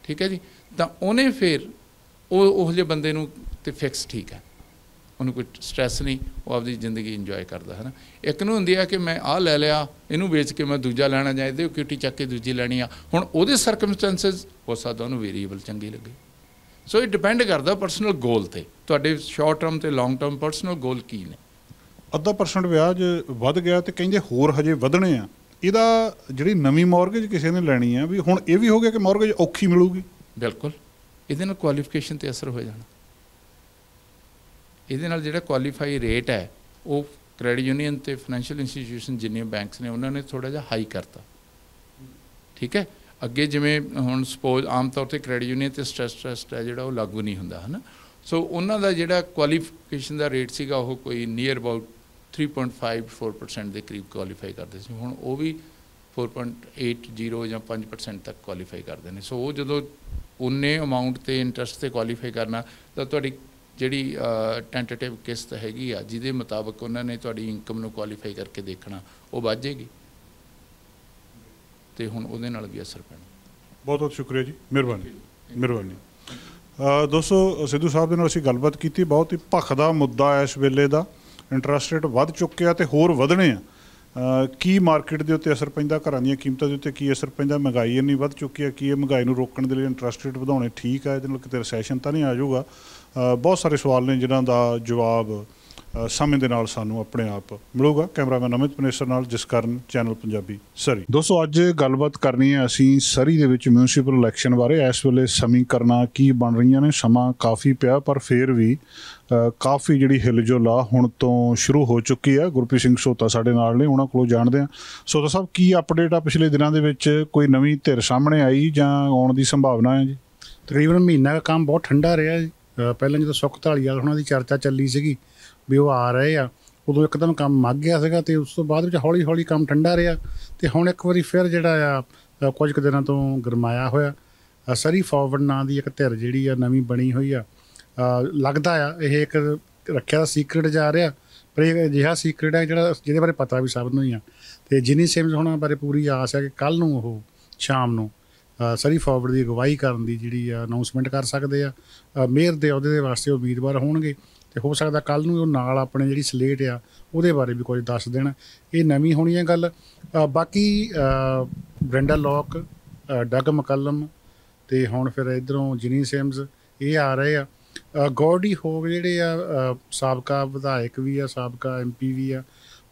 B: ਠੀਕ ਹੈ ਜੀ, ਤਾਂ ਉਹਨੇ ਫਿਰ ਉਹ ਜਿਹੇ ਬੰਦੇ ਨੂੰ ਤੇ ਫਿਕਸ ਠੀਕ ਹੈ, ਉਹਨੂੰ ਕੋਈ ਸਟ੍ਰੈਸ ਨਹੀਂ, ਉਹ ਆਪਦੀ ਜ਼ਿੰਦਗੀ ਇੰਜੋਏ ਕਰਦਾ ਹੈ ਨਾ। ਇੱਕ ਨੂੰ ਹੁੰਦੀ ਆ ਕਿ ਮੈਂ ਆਹ ਲੈ ਲਿਆ, ਇਹਨੂੰ ਵੇਚ ਕੇ ਮੈਂ ਦੂਜਾ ਲੈਣਾ, ਜਾਂ ਇਹਦੇ ਇਕੁਇਟੀ ਚੱਕ ਕੇ ਦੂਜੀ ਲੈਣੀ ਆ। ਹੁਣ ਉਹਦੇ ਸਰਕਮਸਟੈਂਸਿਸ ਹੋ ਸਕਦਾ ਉਹਨੂੰ ਵੇਰੀਏਬਲ ਚੰਗੀ ਲੱਗੇ। ਸੋ ਇਹ ਡਿਪੈਂਡ ਕਰਦਾ ਪਰਸਨਲ ਗੋਲ 'ਤੇ, ਤੁਹਾਡੇ ਸ਼ਾਰਟ ਟਰਮ ਅਤੇ ਲੌਂਗ ਟਰਮ ਪਰਸਨਲ ਗੋਲ ਕੀ ਨੇ। 0.5% ਵਿਆਜ ਵੱਧ ਗਿਆ ਤੇ ਕਹਿੰਦੇ ਹੋਰ ਹਜੇ ਵਧਣੇ ਆ। ਇਹਦਾ ਜਿਹੜੀ ਨਵੀਂ ਮੌਰਗੇਜ ਕਿਸੇ ਨੇ ਲੈਣੀ ਆ, ਵੀ ਹੁਣ ਇਹ ਵੀ ਹੋ ਗਿਆ ਕਿ ਮੌਰਗੇਜ ਔਖੀ ਮਿਲੂਗੀ। ਬਿਲਕੁਲ, ਇਹਦੇ ਨਾਲ ਕੁਆਲੀਫਿਕੇਸ਼ਨ 'ਤੇ ਅਸਰ ਹੋ ਜਾਣਾ। ਇਹਦੇ ਨਾਲ ਜਿਹੜਾ ਕੁਆਲੀਫਾਈ ਰੇਟ ਹੈ ਉਹ ਕ੍ਰੈਡਿਟ ਯੂਨੀਅਨ ਅਤੇ ਫਾਈਨੈਂਸ਼ੀਅਲ ਇੰਸਟੀਟਿਊਸ਼ਨ ਜਿੰਨੀਆਂ ਬੈਂਕਸ ਨੇ ਉਹਨਾਂ ਨੇ ਥੋੜ੍ਹਾ ਜਿਹਾ ਹਾਈ ਕਰਤਾ। ਠੀਕ ਹੈ, ਅੱਗੇ ਜਿਵੇਂ ਹੁਣ ਸਪੋਜ਼ ਆਮ ਤੌਰ 'ਤੇ ਕ੍ਰੈਡਿਟ ਯੂਨੀਅਨ 'ਤੇ ਸਟ੍ਰੈਸ ਟੈਸਟ ਹੈ ਜਿਹੜਾ ਉਹ ਲਾਗੂ ਨਹੀਂ ਹੁੰਦਾ ਹੈ ਨਾ। ਸੋ ਉਹਨਾਂ ਦਾ ਜਿਹੜਾ ਕੁਆਲੀਫਿਕੇਸ਼ਨ ਦਾ ਰੇਟ ਸੀਗਾ ਉਹ ਕੋਈ ਨੀਅਰ ਅਬਾਊਟ 3.5-4% ਦੇ ਕਰੀਬ ਕੁਆਲੀਫਾਈ ਕਰਦੇ ਸੀ। ਹੁਣ ਉਹ ਵੀ 4.80 ਜਾਂ 5% ਤੱਕ ਕੁਆਲੀਫਾਈ ਕਰਦੇ ਨੇ। ਸੋ ਉਹ ਜਦੋਂ ਉਨੇ ਅਮਾਊਂਟ 'ਤੇ ਇੰਟਰਸਟ 'ਤੇ ਕੁਆਲੀਫਾਈ ਕਰਨਾ, ਤਾਂ ਤੁਹਾਡੀ ਜਿਹੜੀ ਟੈਂਟੇਟਿਵ ਕਿਸ਼ਤ ਹੈਗੀ ਆ ਜਿਹਦੇ ਮੁਤਾਬਕ ਉਹਨਾਂ ਨੇ ਤੁਹਾਡੀ ਇਨਕਮ ਨੂੰ ਕੁਆਲੀਫਾਈ ਕਰਕੇ ਦੇਖਣਾ, ਉਹ ਵੱਧ ਜਾਏਗੀ ਅਤੇ ਹੁਣ ਉਹਦੇ ਨਾਲ ਵੀ ਅਸਰ ਪੈਣਾ।
A: ਬਹੁਤ ਬਹੁਤ ਸ਼ੁਕਰੀਆ ਜੀ, ਮਿਹਰਬਾਨੀ। ਦੋਸਤੋ, ਸਿੱਧੂ ਸਾਹਿਬ ਦੇ ਨਾਲ ਅਸੀਂ ਗੱਲਬਾਤ ਕੀਤੀ। ਬਹੁਤ ਹੀ ਭਖਦਾ ਮੁੱਦਾ ਇਸ ਵੇਲੇ ਦਾ, ਇੰਟਰਸਟ ਰੇਟ ਵੱਧ ਚੁੱਕੇ ਆ ਅਤੇ ਹੋਰ ਵਧਣੇ ਆ। ਕੀ ਮਾਰਕੀਟ ਦੇ ਉੱਤੇ ਅਸਰ ਪੈਂਦਾ, ਘਰਾਂ ਦੀਆਂ ਕੀਮਤਾਂ ਦੇ ਉੱਤੇ ਕੀ ਅਸਰ ਪੈਂਦਾ, ਮਹਿੰਗਾਈ ਇੰਨੀ ਵੱਧ ਚੁੱਕੀ ਹੈ, ਕੀ ਇਹ ਮਹਿੰਗਾਈ ਨੂੰ ਰੋਕਣ ਦੇ ਲਈ ਇੰਟਰਸਟ ਰੇਟ ਵਧਾਉਣੇ ਠੀਕ ਹੈ, ਇਹਦੇ ਨਾਲ ਕਿਤੇ ਰਿਸੈਸ਼ਨ ਤਾਂ ਨਹੀਂ ਆ ਜਾਊਗਾ। ਬਹੁਤ ਸਾਰੇ ਸਵਾਲ ਨੇ ਜਿਨ੍ਹਾਂ ਦਾ ਜਵਾਬ ਸਮੇਂ ਦੇ ਨਾਲ ਸਾਨੂੰ ਆਪਣੇ ਆਪ ਮਿਲੂਗਾ। ਕੈਮਰਾਮੈਨ ਅਮਿਤ ਪਨੇਸਰ ਨਾਲ ਜਸਕਰਨ, ਚੈਨਲ ਪੰਜਾਬੀ, ਸਰੀ। ਦੋਸਤੋ, ਅੱਜ ਗੱਲਬਾਤ ਕਰਨੀ ਹੈ ਅਸੀਂ ਸਰੀ ਦੇ ਵਿੱਚ ਮਿਊਨਿਸਪਲ ਇਲੈਕਸ਼ਨ ਬਾਰੇ। ਇਸ ਵੇਲੇ ਸਮੀਕਰਨਾਂ ਕੀ ਬਣ ਰਹੀਆਂ ਨੇ, ਸਮਾਂ ਕਾਫੀ ਪਿਆ, ਪਰ ਫਿਰ ਵੀ ਕਾਫੀ ਜਿਹੜੀ ਹਿਲਜੁਲ ਆ ਹੁਣ ਤੋਂ ਸ਼ੁਰੂ ਹੋ ਚੁੱਕੀ ਹੈ। ਗੁਰਪ੍ਰੀਤ ਸਿੰਘ ਸੋਤਾ ਸਾਡੇ ਨਾਲ ਨੇ, ਉਹਨਾਂ ਕੋਲੋਂ ਜਾਣਦੇ ਹਾਂ। ਸੋਤਾ ਸਾਹਿਬ, ਕੀ ਅਪਡੇਟ ਆ ਪਿਛਲੇ ਦਿਨਾਂ ਦੇ ਵਿੱਚ? ਕੋਈ ਨਵੀਂ ਧਿਰ ਸਾਹਮਣੇ ਆਈ ਜਾਂ ਆਉਣ ਦੀ ਸੰਭਾਵਨਾ ਹੈ ਜੀ?
C: ਤਕਰੀਬਨ ਮਹੀਨਾ ਦਾ ਕੰਮ ਬਹੁਤ ਠੰਡਾ ਰਿਹਾ ਜੀ। ਪਹਿਲਾਂ ਜਦੋਂ ਸੁੱਖ ਧਾਲੀਵਾਲ ਉਹਨਾਂ ਦੀ ਚਰਚਾ ਚੱਲੀ ਸੀਗੀ ਵੀ ਉਹ ਆ ਰਹੇ ਆ, ਉਦੋਂ ਇੱਕਦਮ ਕੰਮ ਮੱਗ ਗਿਆ ਸੀਗਾ, ਅਤੇ ਉਸ ਤੋਂ ਬਾਅਦ ਵਿੱਚ ਹੌਲੀ ਹੌਲੀ ਕੰਮ ਠੰਡਾ ਰਿਹਾ। ਅਤੇ ਹੁਣ ਇੱਕ ਵਾਰੀ ਫਿਰ ਜਿਹੜਾ ਆ ਕੁਝ ਕੁ ਦਿਨਾਂ ਤੋਂ ਗਰਮਾਇਆ ਹੋਇਆ। ਸਰੀ ਫਾਰਵਰਡ ਨਾਂ ਦੀ ਇੱਕ ਧਿਰ ਜਿਹੜੀ ਆ ਨਵੀਂ ਬਣੀ ਹੋਈ ਆ। ਲੱਗਦਾ ਆ ਇਹ ਇੱਕ ਰੱਖਿਆ ਦਾ ਸੀਕਰੇਟ ਜਾ ਰਿਹਾ, ਪਰ ਇਹ ਅਜਿਹਾ ਸੀਕਰੇਟ ਹੈ ਜਿਹਦੇ ਬਾਰੇ ਪਤਾ ਵੀ ਸਭ ਨੂੰ ਹੀ ਆ। ਅਤੇ ਜਿਨੀ ਸਿਮਜ਼ ਹੋਣਾ ਬਾਰੇ ਪੂਰੀ ਆਸ ਹੈ ਕਿ ਕੱਲ੍ਹ ਨੂੰ ਉਹ ਸ਼ਾਮ ਨੂੰ ਸਰੀ ਫਾਰਵਰਡ ਦੀ ਅਗਵਾਈ ਕਰਨ ਦੀ ਜਿਹੜੀ ਆ ਅਨਾਊਂਸਮੈਂਟ ਕਰ ਸਕਦੇ ਆ। ਮੇਅਰ ਦੇ ਅਹੁਦੇ ਦੇ ਵਾਸਤੇ ਉਮੀਦਵਾਰ ਹੋਣਗੇ, ਅਤੇ ਹੋ ਸਕਦਾ ਕੱਲ੍ਹ ਨੂੰ ਉਹ ਨਾਲ ਆਪਣੇ ਜਿਹੜੀ ਸਲੇਟ ਆ ਉਹਦੇ ਬਾਰੇ ਵੀ ਕੁਝ ਦੱਸ ਦੇਣ। ਇਹ ਨਵੀਂ ਹੋਣੀ ਹੈ ਗੱਲ। ਬਾਕੀ ਬ੍ਰੈਂਡਾ ਲੌਕ, ਡਗ ਮਕੱਲਮ, ਅਤੇ ਹੁਣ ਫਿਰ ਇੱਧਰੋਂ ਜਿਨੀ ਸਿਮਜ਼ ਇਹ ਆ ਰਹੇ ਆ। ਗੌਰਡੀ ਹੋਗ ਜਿਹੜੇ ਆ ਸਾਬਕਾ ਵਿਧਾਇਕ ਵੀ ਆ, ਸਾਬਕਾ MP ਵੀ ਆ,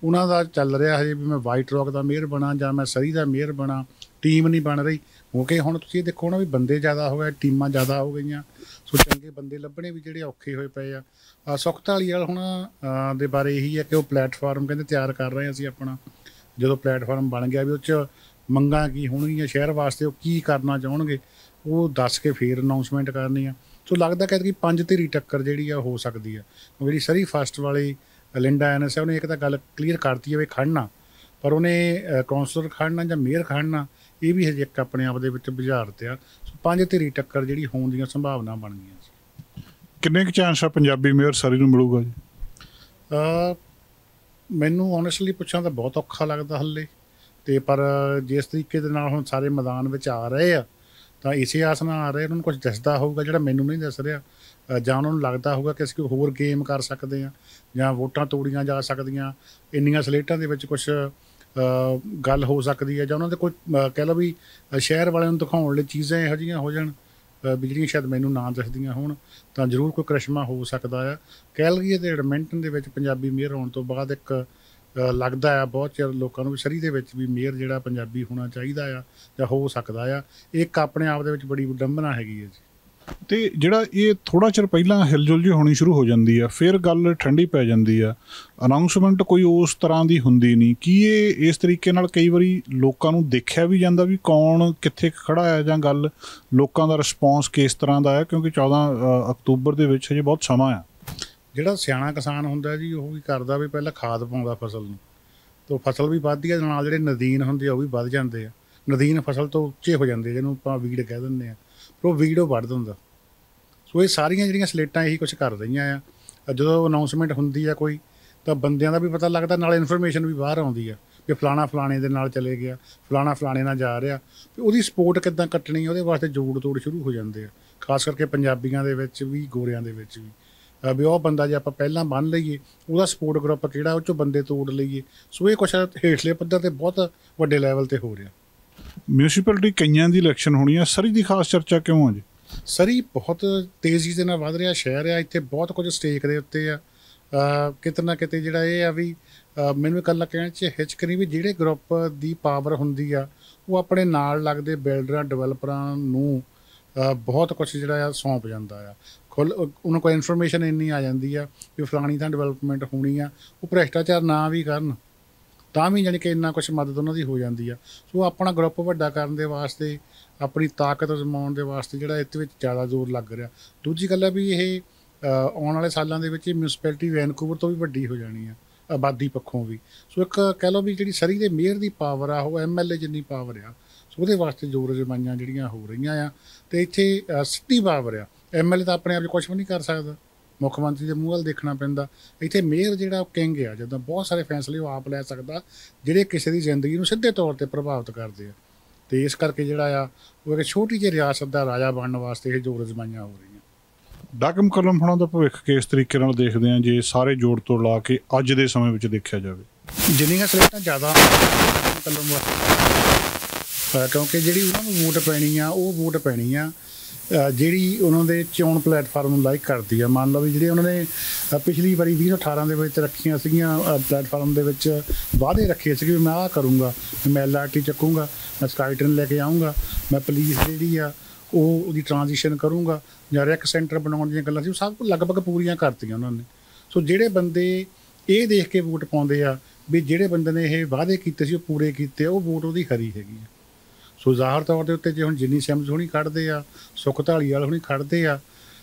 C: ਉਹਨਾਂ ਦਾ ਚੱਲ ਰਿਹਾ ਹਜੇ ਵੀ ਮੈਂ ਵਾਈਟ ਰੌਕ ਦਾ ਮੇਅਰ ਬਣਾ ਜਾਂ ਮੈਂ ਸਰੀ ਦਾ ਮੇਅਰ ਬਣਾ। ਟੀਮ ਨਹੀਂ ਬਣ ਰਹੀ, ਕਿਉਂਕਿ ਹੁਣ ਤੁਸੀਂ ਇਹ ਦੇਖੋ ਨਾ ਵੀ ਬੰਦੇ ਜ਼ਿਆਦਾ ਹੋ ਗਏ, ਟੀਮਾਂ ਜ਼ਿਆਦਾ ਹੋ ਗਈਆਂ। ਸੋ ਚੰਗੇ ਬੰਦੇ ਲੱਭਣੇ ਵੀ ਜਿਹੜੇ ਔਖੇ ਹੋਏ ਪਏ ਆ। ਸੁੱਖ ਧਾਲੀਵਾਲ ਹੁਣ ਦੇ ਬਾਰੇ ਇਹੀ ਹੈ ਕਿ ਉਹ ਪਲੈਟਫਾਰਮ ਕਹਿੰਦੇ ਤਿਆਰ ਕਰ ਰਹੇ ਅਸੀਂ ਆਪਣਾ। ਜਦੋਂ ਪਲੈਟਫਾਰਮ ਬਣ ਗਿਆ ਵੀ ਉਹ 'ਚ ਮੰਗਾਂ ਕੀ ਹੋਣਗੀਆਂ ਸ਼ਹਿਰ ਵਾਸਤੇ, ਉਹ ਕੀ ਕਰਨਾ ਚਾਹੁੰਣਗੇ, ਉਹ ਦੱਸ ਕੇ ਫਿਰ ਅਨਾਊਂਸਮੈਂਟ ਕਰਨੀ ਆ। ਸੋ ਲੱਗਦਾ ਕਿ 5 ਧਿਰੀ ਟੱਕਰ ਜਿਹੜੀ ਆ ਹੋ ਸਕਦੀ ਆ। ਜਿਹੜੀ ਸਰੀ ਫਸਟ ਵਾਲੀ ਲਿੰਡਾ ਐਨਐਸ ਹੈ, ਉਹਨੇ ਇੱਕ ਤਾਂ ਗੱਲ ਕਲੀਅਰ ਕਰਤੀ ਹੈ ਵੀ ਖੜਨਾ, ਪਰ ਉਹਨੇ ਕੌਂਸਲਰ ਖੜਨਾ ਜਾਂ ਮੇਅਰ ਖੜਨਾ, ਇਹ ਵੀ ਹਜੇ ਇੱਕ ਆਪਣੇ ਆਪ ਦੇ ਵਿੱਚ ਬੁਝਾਰਤ ਆ। ਸੋ 5 ਧਿਰੀ ਟੱਕਰ ਜਿਹੜੀ ਹੋਣ ਦੀਆਂ ਸੰਭਾਵਨਾ ਬਣ ਗਈਆਂ ਸੀ।
A: ਕਿੰਨੇ ਕੁ ਚਾਂਸ ਆ ਪੰਜਾਬੀ ਮੇਅਰ ਸਰੀ ਨੂੰ ਮਿਲੂਗਾ ਜੀ?
C: ਮੈਨੂੰ ਓਨੈਸਟਲੀ ਪੁੱਛਾਂ ਤਾਂ ਬਹੁਤ ਔਖਾ ਲੱਗਦਾ ਹਾਲੇ, ਅਤੇ ਪਰ ਜਿਸ ਤਰੀਕੇ ਦੇ ਨਾਲ ਹੁਣ ਸਾਰੇ ਮੈਦਾਨ ਵਿੱਚ ਆ ਰਹੇ ਆ ਤਾਂ ਇਸੇ ਆਸ ਨਾਲ ਆ ਰਹੇ। ਉਹਨਾਂ ਨੂੰ ਕੁਝ ਦਿਸਦਾ ਹੋਊਗਾ ਜਿਹੜਾ ਮੈਨੂੰ ਨਹੀਂ ਦਿਸ ਰਿਹਾ, ਜਾਂ ਉਹਨਾਂ ਨੂੰ ਲੱਗਦਾ ਹੋਊਗਾ ਕਿ ਅਸੀਂ ਕੋਈ ਹੋਰ ਗੇਮ ਕਰ ਸਕਦੇ ਹਾਂ ਜਾਂ ਵੋਟਾਂ ਤੋੜੀਆਂ ਜਾ ਸਕਦੀਆਂ, ਇੰਨੀਆਂ ਸਲੇਟਾਂ ਦੇ ਵਿੱਚ ਕੁਛ ਗੱਲ ਹੋ ਸਕਦੀ ਹੈ, ਜਾਂ ਉਹਨਾਂ ਦੇ ਕੋਈ ਕਹਿ ਲਓ ਵੀ ਸ਼ਹਿਰ ਵਾਲਿਆਂ ਨੂੰ ਦਿਖਾਉਣ ਲਈ ਚੀਜ਼ਾਂ ਇਹੋ ਜਿਹੀਆਂ ਹੋ ਜਾਣ ਵੀ ਜਿਹੜੀਆਂ ਸ਼ਾਇਦ ਮੈਨੂੰ ਨਾ ਦੱਸਦੀਆਂ ਹੋਣ, ਤਾਂ ਜ਼ਰੂਰ ਕੋਈ ਕਰਿਸ਼ਮਾ ਹੋ ਸਕਦਾ ਆ। ਕੈਲਗਰੀ ਅਤੇ ਐਡਮਿੰਟਨ ਦੇ ਵਿੱਚ ਪੰਜਾਬੀ ਮੇਅਰ ਹੋਣ ਤੋਂ ਬਾਅਦ ਇੱਕ ਲੱਗਦਾ ਆ ਬਹੁਤ ਚਿਰ ਲੋਕਾਂ ਨੂੰ ਵੀ ਸਰੀ ਦੇ ਵਿੱਚ ਵੀ ਮੇਅਰ ਜਿਹੜਾ ਪੰਜਾਬੀ ਹੋਣਾ ਚਾਹੀਦਾ ਆ ਜਾਂ ਹੋ ਸਕਦਾ ਆ। ਇੱਕ ਆਪਣੇ ਆਪ ਦੇ ਵਿੱਚ ਬੜੀ ਵਿਡੰਬਨਾ ਹੈਗੀ ਹੈ ਜੀ।
A: ਅਤੇ ਜਿਹੜਾ ਇਹ ਥੋੜ੍ਹਾ ਚਿਰ ਪਹਿਲਾਂ ਹਿਲਜੁਲ ਜਿਹੀ ਹੋਣੀ ਸ਼ੁਰੂ ਹੋ ਜਾਂਦੀ ਆ, ਫਿਰ ਗੱਲ ਠੰਡੀ ਪੈ ਜਾਂਦੀ ਆ, ਅਨਾਊਂਸਮੈਂਟ ਕੋਈ ਉਸ ਤਰ੍ਹਾਂ ਦੀ ਹੁੰਦੀ ਨਹੀਂ। ਕੀ ਇਹ ਇਸ ਤਰੀਕੇ ਨਾਲ ਕਈ ਵਾਰੀ ਲੋਕਾਂ ਨੂੰ ਦੇਖਿਆ ਵੀ ਜਾਂਦਾ ਵੀ ਕੌਣ ਕਿੱਥੇ ਖੜ੍ਹਾ ਹੈ, ਜਾਂ ਗੱਲ ਲੋਕਾਂ ਦਾ ਰਿਸਪੌਂਸ ਕਿਸ ਤਰ੍ਹਾਂ ਦਾ ਹੈ? ਕਿਉਂਕਿ 14 ਅਕਤੂਬਰ ਦੇ ਵਿੱਚ ਹਜੇ ਬਹੁਤ ਸਮਾਂ ਆ।
C: ਜਿਹੜਾ ਸਿਆਣਾ ਕਿਸਾਨ ਹੁੰਦਾ ਜੀ ਉਹ ਵੀ ਕਰਦਾ ਵੀ ਪਹਿਲਾਂ ਖਾਦ ਪਾਉਂਦਾ ਫਸਲ ਨੂੰ, ਤਾਂ ਫਸਲ ਵੀ ਵੱਧਦੀ ਆ, ਨਾਲ ਜਿਹੜੇ ਨਦੀਨ ਹੁੰਦੇ ਆ ਉਹ ਵੀ ਵੱਧ ਜਾਂਦੇ ਆ। ਨਦੀਨ ਫਸਲ ਤੋਂ ਉੱਚੇ ਹੋ ਜਾਂਦੇ, ਜਿਹਨੂੰ ਆਪਾਂ ਵੀਡ ਕਹਿ ਦਿੰਦੇ ਆ, ਪਰ ਉਹ ਵੀਡ ਉਹ ਵੱਢ ਦਿੰਦਾ। ਸੋ ਇਹ ਸਾਰੀਆਂ ਜਿਹੜੀਆਂ ਸਲੇਟਾਂ ਇਹੀ ਕੁਛ ਕਰ ਰਹੀਆਂ ਆ। ਜਦੋਂ ਅਨਾਊਂਸਮੈਂਟ ਹੁੰਦੀ ਆ ਕੋਈ, ਤਾਂ ਬੰਦਿਆਂ ਦਾ ਵੀ ਪਤਾ ਲੱਗਦਾ, ਨਾਲ ਇਨਫੋਰਮੇਸ਼ਨ ਵੀ ਬਾਹਰ ਆਉਂਦੀ ਆ ਕਿ ਫਲਾਣਾ ਫਲਾਣੇ ਦੇ ਨਾਲ ਚਲੇ ਗਿਆ, ਫਲਾਣਾ ਫਲਾਣੇ ਨਾਲ ਜਾ ਰਿਹਾ, ਤੇ ਉਹਦੀ ਸਪੋਰਟ ਕਿੱਦਾਂ ਕੱਟਣੀ, ਉਹਦੇ ਵਾਸਤੇ ਜੋੜ ਤੋੜ ਸ਼ੁਰੂ ਹੋ ਜਾਂਦੇ ਆ, ਖਾਸ ਕਰਕੇ ਪੰਜਾਬੀਆਂ ਦੇ ਵਿੱਚ ਵੀ, ਗੋਰਿਆਂ ਦੇ ਵਿੱਚ ਵੀ। ਵੀ ਉਹ ਬੰਦਾ ਜੇ ਆਪਾਂ ਪਹਿਲਾਂ ਬੰਨ੍ਹ ਲਈਏ, ਉਹਦਾ ਸਪੋਰਟ ਗਰੁੱਪ ਕਿਹੜਾ, ਉਹ 'ਚੋਂ ਬੰਦੇ ਤੋੜ ਲਈਏ। ਸੋ ਇਹ ਕੁਛ ਹੇਠਲੇ ਪੱਧਰ 'ਤੇ ਬਹੁਤ ਵੱਡੇ ਲੈਵਲ 'ਤੇ ਹੋ ਰਿਹਾ।
A: ਮਿਊਨਿਸਪੈਲਿਟੀ ਕਈਆਂ ਦੀ ਇਲੈਕਸ਼ਨ ਹੋਣੀ ਆ, ਸਰੀ ਦੀ ਖਾਸ ਚਰਚਾ ਕਿਉਂ ਆ ਜੀ?
C: ਸਰੀ ਬਹੁਤ ਤੇਜ਼ੀ ਦੇ ਨਾਲ ਵੱਧ ਰਿਹਾ ਸ਼ਹਿਰ ਆ, ਇੱਥੇ ਬਹੁਤ ਕੁਝ ਸਟੇਕ ਦੇ ਉੱਤੇ ਆ। ਕਿਤੇ ਨਾ ਕਿਤੇ ਜਿਹੜਾ ਇਹ ਆ ਵੀ ਮੈਨੂੰ ਇਕੱਲਾ ਕਹਿਣ 'ਚ ਹਿਚਕ ਨਹੀਂ ਵੀ ਜਿਹੜੇ ਗਰੁੱਪ ਦੀ ਪਾਵਰ ਹੁੰਦੀ ਆ ਉਹ ਆਪਣੇ ਨਾਲ ਲੱਗਦੇ ਬਿਲਡਰਾਂ, ਡਿਵੈਲਪਰਾਂ ਨੂੰ ਬਹੁਤ ਕੁਛ ਜਿਹੜਾ ਆ ਸੌਂਪ ਜਾਂਦਾ ਆ। ਉਹਨਾਂ ਕੋਲ ਇਨਫੋਰਮੇਸ਼ਨ ਇੰਨੀ ਆ ਜਾਂਦੀ ਆ ਵੀ ਫਲਾਣੀ ਤਾਂ ਡਿਵੈਲਪਮੈਂਟ ਹੋਣੀ ਆ, ਉਹ ਭ੍ਰਿਸ਼ਟਾਚਾਰ ਨਾ ਵੀ ਕਰਨ ਤਾਂ ਵੀ ਜਾਣੀ ਕਿ ਇੰਨਾ ਕੁਛ ਮਦਦ ਉਹਨਾਂ ਦੀ ਹੋ ਜਾਂਦੀ ਆ। ਸੋ ਆਪਣਾ ਗਰੁੱਪ ਵੱਡਾ ਕਰਨ ਦੇ ਵਾਸਤੇ, ਆਪਣੀ ਤਾਕਤ ਅਜ਼ਮਾਉਣ ਦੇ ਵਾਸਤੇ ਜਿਹੜਾ ਇਹਦੇ ਵਿੱਚ ਜ਼ਿਆਦਾ ਜ਼ੋਰ ਲੱਗ ਰਿਹਾ। ਦੂਜੀ ਗੱਲ ਹੈ ਵੀ ਇਹ ਆਉਣ ਵਾਲੇ ਸਾਲਾਂ ਦੇ ਵਿੱਚ ਮਿਊਨਿਸਪੈਲਿਟੀ ਵੈਨਕੂਵਰ ਤੋਂ ਵੀ ਵੱਡੀ ਹੋ ਜਾਣੀ ਆ, ਆਬਾਦੀ ਪੱਖੋਂ ਵੀ। ਸੋ ਇੱਕ ਕਹਿ ਲਓ ਵੀ ਜਿਹੜੀ ਸਰੀ ਦੇ ਮੇਅਰ ਦੀ ਪਾਵਰ ਆ ਉਹ MLA ਜਿੰਨੀ ਪਾਵਰ ਆ। ਸੋ ਉਹਦੇ ਵਾਸਤੇ ਜ਼ੋਰ ਅਜ਼ਮਾਈਆਂ ਜਿਹੜੀਆਂ ਹੋ ਰਹੀਆਂ ਆ। ਅਤੇ ਇੱਥੇ ਸਿੱਧੀ ਪਾਵਰ ਆ, MLA ਤਾਂ ਆਪਣੇ ਆਪ 'ਚ ਕੁਛ ਵੀ ਨਹੀਂ ਕਰ ਸਕਦਾ, ਮੁੱਖ ਮੰਤਰੀ ਦੇ ਮੂੰਹ ਵੱਲ ਦੇਖਣਾ ਪੈਂਦਾ। ਇੱਥੇ ਮੇਅਰ ਜਿਹੜਾ ਉਹ ਕਿੰਗ ਆ, ਜਦੋਂ ਬਹੁਤ ਸਾਰੇ ਫੈਸਲੇ ਉਹ ਆਪ ਲੈ ਸਕਦਾ ਜਿਹੜੇ ਕਿਸੇ ਦੀ ਜ਼ਿੰਦਗੀ ਨੂੰ ਸਿੱਧੇ ਤੌਰ 'ਤੇ ਪ੍ਰਭਾਵਿਤ ਕਰਦੇ ਆ। ਅਤੇ ਇਸ ਕਰਕੇ ਜਿਹੜਾ ਆ ਉਹ ਇੱਕ ਛੋਟੀ ਜਿਹੀ ਰਿਆਸਤ ਦਾ ਰਾਜਾ ਬਣਨ ਵਾਸਤੇ ਇਹ ਜ਼ੋਰ ਅਜ਼ਮਾਈਆਂ ਹੋ ਰਹੀਆਂ।
A: ਡਾਕ ਮਕੱਲਮ ਹੋਣਾ ਦਾ ਭਵਿੱਖ ਕਿਸ ਤਰੀਕੇ ਨਾਲ ਦੇਖਦੇ ਆ ਜੇ ਸਾਰੇ ਜੋੜ ਤੋੜ ਲਾ ਕੇ ਅੱਜ ਦੇ ਸਮੇਂ ਵਿੱਚ ਦੇਖਿਆ ਜਾਵੇ?
C: ਜਿੰਨੀਆਂ ਸਲੇਟਾਂ ਜ਼ਿਆਦਾ ਮਕੱਲਮ ਕਿਉਂਕਿ ਜਿਹੜੀ ਉਹਨਾਂ ਨੂੰ ਵੋਟ ਪੈਣੀ ਆ ਉਹ ਵੋਟ ਪੈਣੀ ਆ ਜਿਹੜੀ ਉਹਨਾਂ ਦੇ ਚੋਣ ਪਲੇਟਫਾਰਮ ਨੂੰ ਲਾਈਕ ਕਰਦੀ ਆ। ਮੰਨ ਲਓ ਵੀ ਜਿਹੜੇ ਉਹਨਾਂ ਨੇ ਪਿਛਲੀ ਵਾਰੀ 2018 ਦੇ ਵਿੱਚ ਰੱਖੀਆਂ ਸੀਗੀਆਂ ਪਲੇਟਫਾਰਮ ਦੇ ਵਿੱਚ ਵਾਅਦੇ ਰੱਖੇ ਸੀਗੇ ਵੀ ਮੈਂ ਆਹ ਕਰੂੰਗਾ, ਮੈਂ LRT ਚੱਕੂੰਗਾ, ਮੈਂ ਸਕਾਈ ਟ੍ਰੇਨ ਲੈ ਕੇ ਆਊਂਗਾ, ਮੈਂ ਪੁਲਿਸ ਜਿਹੜੀ ਆ ਉਹਦੀ ਟ੍ਰਾਂਜੀਸ਼ਨ ਕਰੂੰਗਾ, ਜਾਂ ਰੈਕ ਸੈਂਟਰ ਬਣਾਉਣ ਦੀਆਂ ਗੱਲਾਂ ਸੀ, ਉਹ ਸਭ ਕੁਝ ਲਗਭਗ ਪੂਰੀਆਂ ਕਰਤੀਆਂ ਉਹਨਾਂ ਨੇ। ਸੋ ਜਿਹੜੇ ਬੰਦੇ ਇਹ ਦੇਖ ਕੇ ਵੋਟ ਪਾਉਂਦੇ ਆ ਵੀ ਜਿਹੜੇ ਬੰਦੇ ਨੇ ਇਹ ਵਾਅਦੇ ਕੀਤੇ ਸੀ ਉਹ ਪੂਰੇ ਕੀਤੇ, ਉਹ ਵੋਟ ਉਹਦੀ ਖਰੀ ਹੈਗੀ ਆ। ਸੋ ਜ਼ਾਹਰ ਤੌਰ ਦੇ ਉੱਤੇ ਜੇ ਹੁਣ ਜਿੰਨੀ ਸਿਮਸ ਹੋਣੀ ਖੜ੍ਹਦੇ ਆ, ਸੁੱਖ ਧਾਲੀਵਾਲ ਹੋਣੀ ਖੜ੍ਹਦੇ ਆ,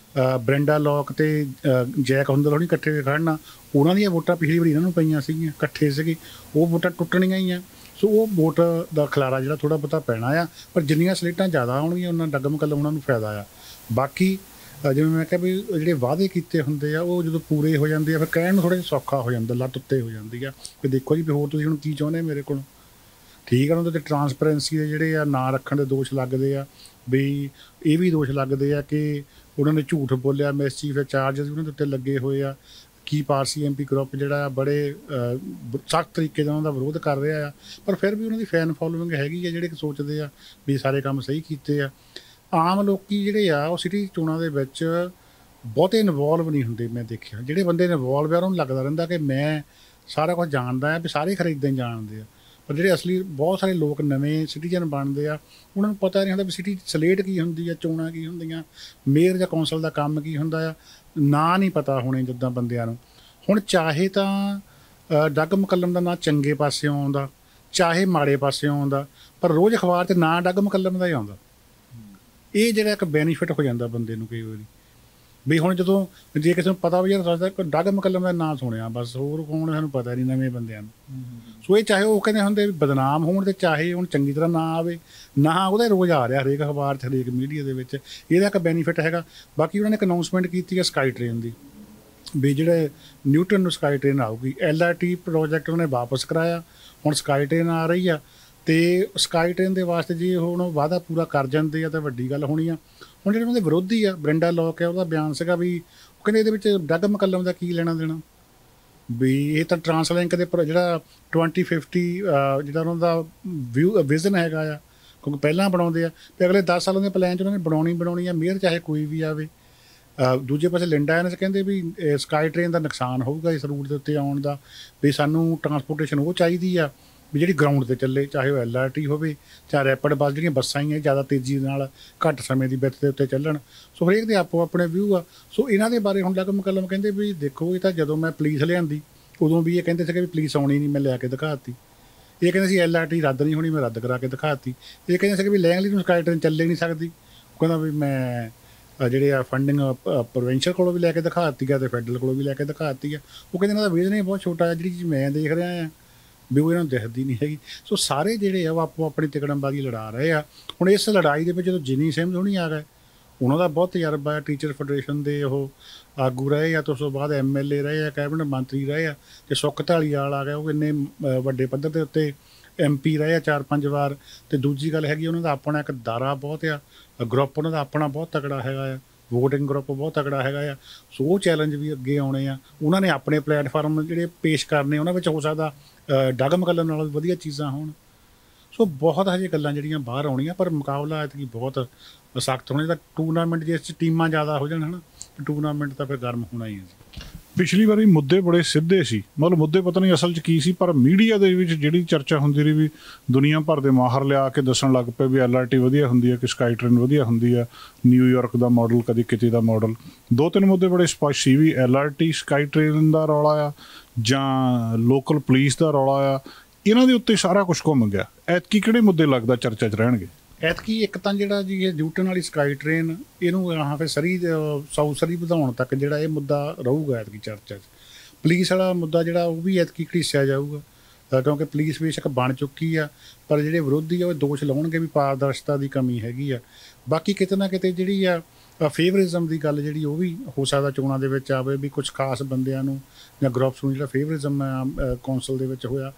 C: ਬ੍ਰੈਂਡਾ ਲੋਕ ਅਤੇ ਜੈਕ ਹੁੰਦਲ ਹੋਣੀ ਇਕੱਠੇ ਹੋ ਖੜ੍ਹਨਾ, ਉਹਨਾਂ ਦੀਆਂ ਵੋਟਾਂ ਪਿਛਲੀ ਵਾਰੀ ਇਹਨਾਂ ਨੂੰ ਪਈਆਂ ਸੀਗੀਆਂ, ਇਕੱਠੇ ਸੀਗੇ, ਉਹ ਵੋਟਾਂ ਟੁੱਟਣੀਆਂ ਹੀ ਆ। ਸੋ ਉਹ ਵੋਟ ਦਾ ਖਿਲਾਰਾ ਜਿਹੜਾ ਥੋੜ੍ਹਾ ਬਹੁਤਾ ਪੈਣਾ ਆ, ਪਰ ਜਿੰਨੀਆਂ ਸਲੇਟਾਂ ਜ਼ਿਆਦਾ ਆਉਣਗੀਆਂ ਉਹਨਾਂ ਡੱਗਮ ਕੱਲਮ ਉਹਨਾਂ ਨੂੰ ਫਾਇਦਾ ਆ। ਬਾਕੀ ਜਿਵੇਂ ਮੈਂ ਕਿਹਾ ਵੀ ਜਿਹੜੇ ਵਾਅਦੇ ਕੀਤੇ ਹੁੰਦੇ ਆ ਉਹ ਜਦੋਂ ਪੂਰੇ ਹੋ ਜਾਂਦੇ ਆ ਫਿਰ ਕਹਿਣ ਨੂੰ ਥੋੜ੍ਹਾ ਜਿਹਾ ਸੌਖਾ ਹੋ ਜਾਂਦਾ, ਲੱਤ ਉੱਤੇ ਹੋ ਜਾਂਦੀ ਆ ਵੀ ਦੇਖੋ ਜੀ ਵੀ ਹੋਰ ਤੁਸੀਂ ਹੁਣ ਕੀ ਚਾਹੁੰਦੇ ਮੇਰੇ ਕੋਲ। ਠੀਕ ਆ, ਉਹਨਾਂ ਦੇ ਟਰਾਂਸਪੇਰੈਂਸੀ ਦੇ ਜਿਹੜੇ ਆ ਨਾਂ ਰੱਖਣ ਦੇ ਦੋਸ਼ ਲੱਗਦੇ ਆ, ਵੀ ਇਹ ਵੀ ਦੋਸ਼ ਲੱਗਦੇ ਆ ਕਿ ਉਹਨਾਂ ਨੇ ਝੂਠ ਬੋਲਿਆ, ਮਿਸਚੀਫ ਚਾਰਜਸ ਉਹਨਾਂ ਦੇ ਉੱਤੇ ਲੱਗੇ ਹੋਏ ਆ। ਕੀਪ RCMP ਗਰੁੱਪ ਜਿਹੜਾ ਆ ਬੜੇ ਸਖਤ ਤਰੀਕੇ ਨਾਲ ਉਹਨਾਂ ਦਾ ਵਿਰੋਧ ਕਰ ਰਿਹਾ ਆ, ਪਰ ਫਿਰ ਵੀ ਉਹਨਾਂ ਦੀ ਫੈਨ ਫੋਲੋਇੰਗ ਹੈਗੀ ਆ ਜਿਹੜੇ ਸੋਚਦੇ ਆ ਵੀ ਸਾਰੇ ਕੰਮ ਸਹੀ ਕੀਤੇ ਆ। ਆਮ ਲੋਕੀ ਜਿਹੜੇ ਆ ਉਹ ਸਿਟੀ ਚੋਣਾਂ ਦੇ ਵਿੱਚ ਬਹੁਤੇ ਇਨਵੋਲਵ ਨਹੀਂ ਹੁੰਦੇ। ਮੈਂ ਦੇਖਿਆ ਜਿਹੜੇ ਬੰਦੇ ਇਨਵੋਲਵ ਆ ਉਹਨਾਂ ਨੂੰ ਲੱਗਦਾ ਰਹਿੰਦਾ ਕਿ ਮੈਂ ਸਾਰਾ ਕੁਝ ਜਾਣਦਾ ਆ, ਵੀ ਸਾਰੇ ਖਰੀਦਦੇ ਜਾਣਦੇ ਆ, ਪਰ ਜਿਹੜੇ ਅਸਲੀ ਬਹੁਤ ਸਾਰੇ ਲੋਕ ਨਵੇਂ ਸਿਟੀਜ਼ਨ ਬਣਦੇ ਆ ਉਹਨਾਂ ਨੂੰ ਪਤਾ ਨਹੀਂ ਹੁੰਦਾ ਵੀ ਸਿਟੀ ਸਲੇਟ ਕੀ ਹੁੰਦੀ ਆ, ਚੋਣਾਂ ਕੀ ਹੁੰਦੀਆਂ, ਮੇਅਰ ਜਾਂ ਕੌਂਸਲ ਦਾ ਕੰਮ ਕੀ ਹੁੰਦਾ ਆ, ਨਾਂ ਨਹੀਂ ਪਤਾ ਹੋਣੇ ਜਿੱਦਾਂ ਬੰਦਿਆਂ ਨੂੰ। ਹੁਣ ਚਾਹੇ ਤਾਂ ਡੱਗ ਮਕੱਲਮ ਦਾ ਨਾਂ ਚੰਗੇ ਪਾਸਿਓਂ ਆਉਂਦਾ, ਚਾਹੇ ਮਾੜੇ ਪਾਸਿਓਂ ਆਉਂਦਾ, ਪਰ ਰੋਜ਼ ਅਖਬਾਰ 'ਚ ਨਾਂ ਡੱਗ ਮਕੱਲਮ ਦਾ ਹੀ ਆਉਂਦਾ। ਇਹ ਜਿਹੜਾ ਇੱਕ ਬੈਨੀਫਿਟ ਹੋ ਜਾਂਦਾ ਬੰਦੇ ਨੂੰ ਕਈ ਵਾਰੀ ਵੀ ਹੁਣ ਜਦੋਂ ਜੇ ਕਿਸੇ ਨੂੰ ਪਤਾ ਵੀ ਯਾਰ ਦੱਸਦਾ ਡੱਗ ਮਕੱਲਮ ਦਾ ਨਾਂ ਸੁਣਿਆ, ਬਸ ਹੋਰ ਕੌਣ ਸਾਨੂੰ ਪਤਾ ਨਹੀਂ ਨਵੇਂ ਬੰਦਿਆਂ ਨੂੰ। ਸੋ ਇਹ ਚਾਹੇ ਉਹ ਕਹਿੰਦੇ ਹੁੰਦੇ ਵੀ ਬਦਨਾਮ ਹੋਣ ਅਤੇ ਚਾਹੇ ਹੁਣ ਚੰਗੀ ਤਰ੍ਹਾਂ ਨਾ ਆਵੇ, ਨਾ ਉਹਦਾ ਰੋਜ਼ ਆ ਰਿਹਾ ਹਰੇਕ ਅਖਬਾਰ 'ਚ ਹਰੇਕ ਮੀਡੀਆ ਦੇ ਵਿੱਚ, ਇਹਦਾ ਇੱਕ ਬੈਨੀਫਿਟ ਹੈਗਾ। ਬਾਕੀ ਉਹਨਾਂ ਨੇ ਇੱਕ ਅਨਾਊਂਸਮੈਂਟ ਕੀਤੀ ਹੈ ਸਕਾਈ ਟ੍ਰੇਨ ਦੀ, ਵੀ ਜਿਹੜੇ ਨਿਊਟਨ ਨੂੰ ਸਕਾਈ ਟ੍ਰੇਨ ਆਊਗੀ। LRT ਪ੍ਰੋਜੈਕਟ ਉਹਨੇ ਵਾਪਸ ਕਰਾਇਆ, ਹੁਣ ਸਕਾਈ ਟ੍ਰੇਨ ਆ ਰਹੀ ਆ, ਅਤੇ ਸਕਾਈ ਟ੍ਰੇਨ ਦੇ ਵਾਸਤੇ ਜੇ ਹੁਣ ਵਾਅਦਾ ਪੂਰਾ ਕਰ ਜਾਂਦੇ ਆ ਤਾਂ ਵੱਡੀ ਗੱਲ ਹੋਣੀ ਆ। ਹੁਣ ਜਿਹੜੇ ਉਹਨਾਂ ਦੇ ਵਿਰੋਧੀ ਆ, ਬ੍ਰੈਂਡਾ ਲੋਕ ਆ, ਉਹਦਾ ਬਿਆਨ ਸੀਗਾ ਵੀ ਉਹ ਕਹਿੰਦੇ ਇਹਦੇ ਵਿੱਚ ਡੱਗ ਮਕੱਲਮ ਦਾ ਕੀ ਲੈਣਾ ਦੇਣਾ, ਵੀ ਇਹ ਤਾਂ ਟਰਾਂਸਲਿੰਕ ਦੇ ਜਿਹੜਾ 2050 ਜਿਹੜਾ ਉਹਨਾਂ ਦਾ ਵਿਜ਼ਨ ਹੈਗਾ ਆ, ਕਿਉਂਕਿ ਪਹਿਲਾਂ ਬਣਾਉਂਦੇ ਆ ਅਤੇ ਅਗਲੇ 10 ਸਾਲਾਂ ਦੇ ਪਲਾਨ 'ਚ ਉਹਨਾਂ ਨੇ ਬਣਾਉਣੀ ਆ ਮੇਅਰ ਚਾਹੇ ਕੋਈ ਵੀ ਆਵੇ। ਦੂਜੇ ਪਾਸੇ ਲਿੰਡਾ ਇਹਨਾਂ 'ਚ ਕਹਿੰਦੇ ਵੀ ਸਕਾਈ ਟ੍ਰੇਨ ਦਾ ਨੁਕਸਾਨ ਹੋਊਗਾ ਇਸ ਰੂਟ ਦੇ ਉੱਤੇ ਆਉਣ ਦਾ, ਵੀ ਸਾਨੂੰ ਟਰਾਂਸਪੋਰਟੇਸ਼ਨ ਉਹ ਚਾਹੀਦੀ ਆ ਵੀ ਜਿਹੜੀ ਗਰਾਊਂਡ 'ਤੇ ਚੱਲੇ, ਚਾਹੇ ਉਹ LRT ਹੋਵੇ ਚਾਹੇ ਰੈਪਿਡ ਬੱਸ, ਜਿਹੜੀਆਂ ਬੱਸਾਂ ਹੀ ਆ ਜ਼ਿਆਦਾ ਤੇਜ਼ੀ ਨਾਲ ਘੱਟ ਸਮੇਂ ਦੀ ਵਿੱਥ ਦੇ ਉੱਤੇ ਚੱਲਣ। ਸੋ ਹਰੇਕ ਦੇ ਆਪੋ ਆਪਣੇ ਵਿਊ ਆ। ਸੋ ਇਹਨਾਂ ਦੇ ਬਾਰੇ ਹੁਣ ਡੱਗ ਮਕੱਲਮ ਕਹਿੰਦੇ ਵੀ ਦੇਖੋ ਇਹ ਤਾਂ ਜਦੋਂ ਮੈਂ ਪੁਲਿਸ ਲਿਆਂਦੀ ਉਦੋਂ ਵੀ ਇਹ ਕਹਿੰਦੇ ਸੀਗੇ ਵੀ ਪੁਲਿਸ ਆਉਣੀ ਨਹੀਂ, ਮੈਂ ਲਿਆ ਕੇ ਦਿਖਾਤੀ। ਇਹ ਕਹਿੰਦੇ ਸੀ LRT ਰੱਦ ਨਹੀਂ ਹੋਣੀ, ਮੈਂ ਰੱਦ ਕਰਾ ਕੇ ਦਿਖਾਤੀ। ਇਹ ਕਹਿੰਦੇ ਸੀਗੇ ਵੀ ਲੈਂਗਲੀ ਨੂੰ ਸਕਾਈ ਟ੍ਰੇਨ ਚੱਲੇ ਨਹੀਂ ਸਕਦੀ, ਉਹ ਕਹਿੰਦਾ ਵੀ ਮੈਂ ਜਿਹੜੇ ਆ ਫੰਡਿੰਗ ਪ੍ਰੋਵਿੰਸ਼ੀਅਲ ਕੋਲੋਂ ਵੀ ਲੈ ਕੇ ਦਿਖਾ ਦਿੱਤੀ ਆ ਅਤੇ ਫੈਡਰਲ ਕੋਲੋਂ ਵੀ ਲੈ ਕੇ ਦਿਖਾ ਦਿੱਤੀ ਆ। ਉਹ ਕਹਿੰਦੇ ਇਹਨਾਂ ਦਾ ਵਿਜ਼ਨ ਹੀ ਬਹੁਤ ਛੋਟਾ ਹੈ। ਜਿਹੜੀ ਚੀਜ਼ ਮੈਂ ਦੇਖ ਰਿਹਾ ਆ ਵੀ ਉਹ ਇਹਨਾਂ ਨੂੰ ਦਿਖਦੀ ਨਹੀਂ ਹੈਗੀ। ਸੋ ਸਾਰੇ ਜਿਹੜੇ ਆ ਉਹ ਆਪੋ ਆਪਣੀ ਤਿਕੜਮਬਾਜ਼ੀ ਲੜਾ ਰਹੇ ਆ। ਹੁਣ ਇਸ ਲੜਾਈ ਦੇ ਵਿੱਚ ਜਦੋਂ ਜਿਨੀ ਸਹਿਮਦ ਹੋਣੀ ਆ ਗਏ, ਉਹਨਾਂ ਦਾ ਬਹੁਤ ਤਜਰਬਾ ਹੈ, ਟੀਚਰ ਫੈਡਰੇਸ਼ਨ ਦੇ ਉਹ ਆਗੂ ਰਹੇ ਆ, ਤੇ ਉਸ ਤੋਂ ਬਾਅਦ MLA ਰਹੇ ਆ, ਕੈਬਨਿਟ ਮੰਤਰੀ ਰਹੇ ਆ, ਅਤੇ ਸੁੱਖ ਧਾਲੀਵਾਲ ਆ ਗਿਆ, ਉਹ ਇੰਨੇ ਵੱਡੇ ਪੱਧਰ ਦੇ ਉੱਤੇ MP ਰਹੇ ਆ 4-5 ਵਾਰ। ਅਤੇ ਦੂਜੀ ਗੱਲ ਹੈਗੀ ਉਹਨਾਂ ਦਾ ਆਪਣਾ ਇੱਕ ਦਾਰਾ ਬਹੁਤ ਆ, ਗਰੁੱਪ ਉਹਨਾਂ ਦਾ ਆਪਣਾ ਬਹੁਤ ਤਕੜਾ ਹੈਗਾ ਆ, ਵੋਟਿੰਗ ਗਰੁੱਪ ਬਹੁਤ ਤਕੜਾ ਹੈਗਾ ਆ। ਸੋ ਉਹ ਚੈਲੰਜ ਵੀ ਅੱਗੇ ਆਉਣੇ ਆ। ਉਹਨਾਂ ਨੇ ਆਪਣੇ ਪਲੇਟਫਾਰਮ ਜਿਹੜੇ ਪੇਸ਼ ਕਰਨੇ, ਉਹਨਾਂ ਵਿੱਚ ਹੋ ਸਕਦਾ ਡਗ ਮਕਲਮ ਨਾਲ ਵਧੀਆ ਚੀਜ਼ਾਂ ਹੋਣ। ਸੋ ਬਹੁਤ ਹਜੇ ਗੱਲਾਂ ਜਿਹੜੀਆਂ ਬਾਹਰ ਆਉਣੀਆਂ, ਪਰ ਮੁਕਾਬਲਾ ਐਤਕੀ ਬਹੁਤ ਸਖਤ ਹੋਣੇ ਦਾ। ਟੂਰਨਾਮੈਂਟ ਜਿਸ 'ਚ ਟੀਮਾਂ ਜ਼ਿਆਦਾ ਹੋ ਜਾਣ ਹੈ ਨਾ, ਟੂਰਨਾਮੈਂਟ ਤਾਂ ਫਿਰ ਗਰਮ ਹੋਣਾ ਹੀ ਹੈ ਜੀ।
A: ਪਿਛਲੀ ਵਾਰੀ ਮੁੱਦੇ ਬੜੇ ਸਿੱਧੇ ਸੀ, ਮਤਲਬ ਮੁੱਦੇ ਪਤਾ ਨਹੀਂ ਅਸਲ 'ਚ ਕੀ ਸੀ, ਪਰ ਮੀਡੀਆ ਦੇ ਵਿੱਚ ਜਿਹੜੀ ਚਰਚਾ ਹੁੰਦੀ ਰਹੀ ਵੀ ਦੁਨੀਆ ਭਰ ਦੇ ਮਾਹਰ ਲਿਆ ਕੇ ਦੱਸਣ ਲੱਗ ਪਏ ਵੀ LRT ਵਧੀਆ ਹੁੰਦੀ ਹੈ ਕਿ ਸਕਾਈ ਟ੍ਰੇਨ ਵਧੀਆ ਹੁੰਦੀ ਆ, ਨਿਊਯਾਰਕ ਦਾ ਮਾਡਲ, ਕਦੀ ਕਿਤੇ ਦਾ ਮਾਡਲ। 2-3 ਮੁੱਦੇ ਬੜੇ ਸਪਸ਼ਟ ਸੀ ਵੀ LRT ਸਕਾਈ ਟ੍ਰੇਨ ਦਾ ਰੌਲਾ ਆ ਜਾਂ ਲੋਕਲ ਪੁਲਿਸ ਦਾ ਰੌਲਾ ਆ। ਇਹਨਾਂ ਦੇ ਉੱਤੇ ਸਾਰਾ ਕੁਝ ਘੁੰਮ ਗਿਆ। ਐਤਕੀ ਕਿਹੜੇ ਮੁੱਦੇ ਲੱਗਦਾ ਚਰਚਾ 'ਚ ਰਹਿਣਗੇ?
C: ਐਤਕੀ ਇੱਕ ਤਾਂ ਜਿਹੜਾ ਜੀ ਇਹ ਨਿਊਟਨ ਵਾਲੀ ਸਕਾਈ ਟ੍ਰੇਨ, ਇਹਨੂੰ ਹਾਂ ਫਿਰ ਸਾਊਥ ਸਰੀ ਵਧਾਉਣ ਤੱਕ ਜਿਹੜਾ ਇਹ ਮੁੱਦਾ ਰਹੂਗਾ ਐਤਕੀ ਚਰਚਾ 'ਚ। ਪੁਲਿਸ ਵਾਲਾ ਮੁੱਦਾ ਜਿਹੜਾ ਉਹ ਵੀ ਐਤਕੀ ਘੜੀਸਿਆ ਜਾਊਗਾ, ਕਿਉਂਕਿ ਪੁਲਿਸ ਬੇਸ਼ੱਕ ਬਣ ਚੁੱਕੀ ਆ, ਪਰ ਜਿਹੜੇ ਵਿਰੋਧੀ ਆ ਉਹ ਦੋਸ਼ ਲਾਉਣਗੇ ਵੀ ਪਾਰਦਰਸ਼ਤਾ ਦੀ ਕਮੀ ਹੈਗੀ ਆ। ਬਾਕੀ ਕਿਤੇ ਨਾ ਕਿਤੇ ਜਿਹੜੀ ਆ ਫੇਵਰਿਜ਼ਮ ਦੀ ਗੱਲ ਜਿਹੜੀ ਉਹ ਵੀ ਹੋ ਸਕਦਾ ਚੋਣਾਂ ਦੇ ਵਿੱਚ ਆਵੇ, ਵੀ ਕੁਛ ਖਾਸ ਬੰਦਿਆਂ ਨੂੰ ਜਾਂ ਗਰੁੱਪਸ ਨੂੰ ਜਿਹੜਾ ਫੇਵਰਿਜ਼ਮ ਕੌਂਸਲ ਦੇ ਵਿੱਚ ਹੋਇਆ,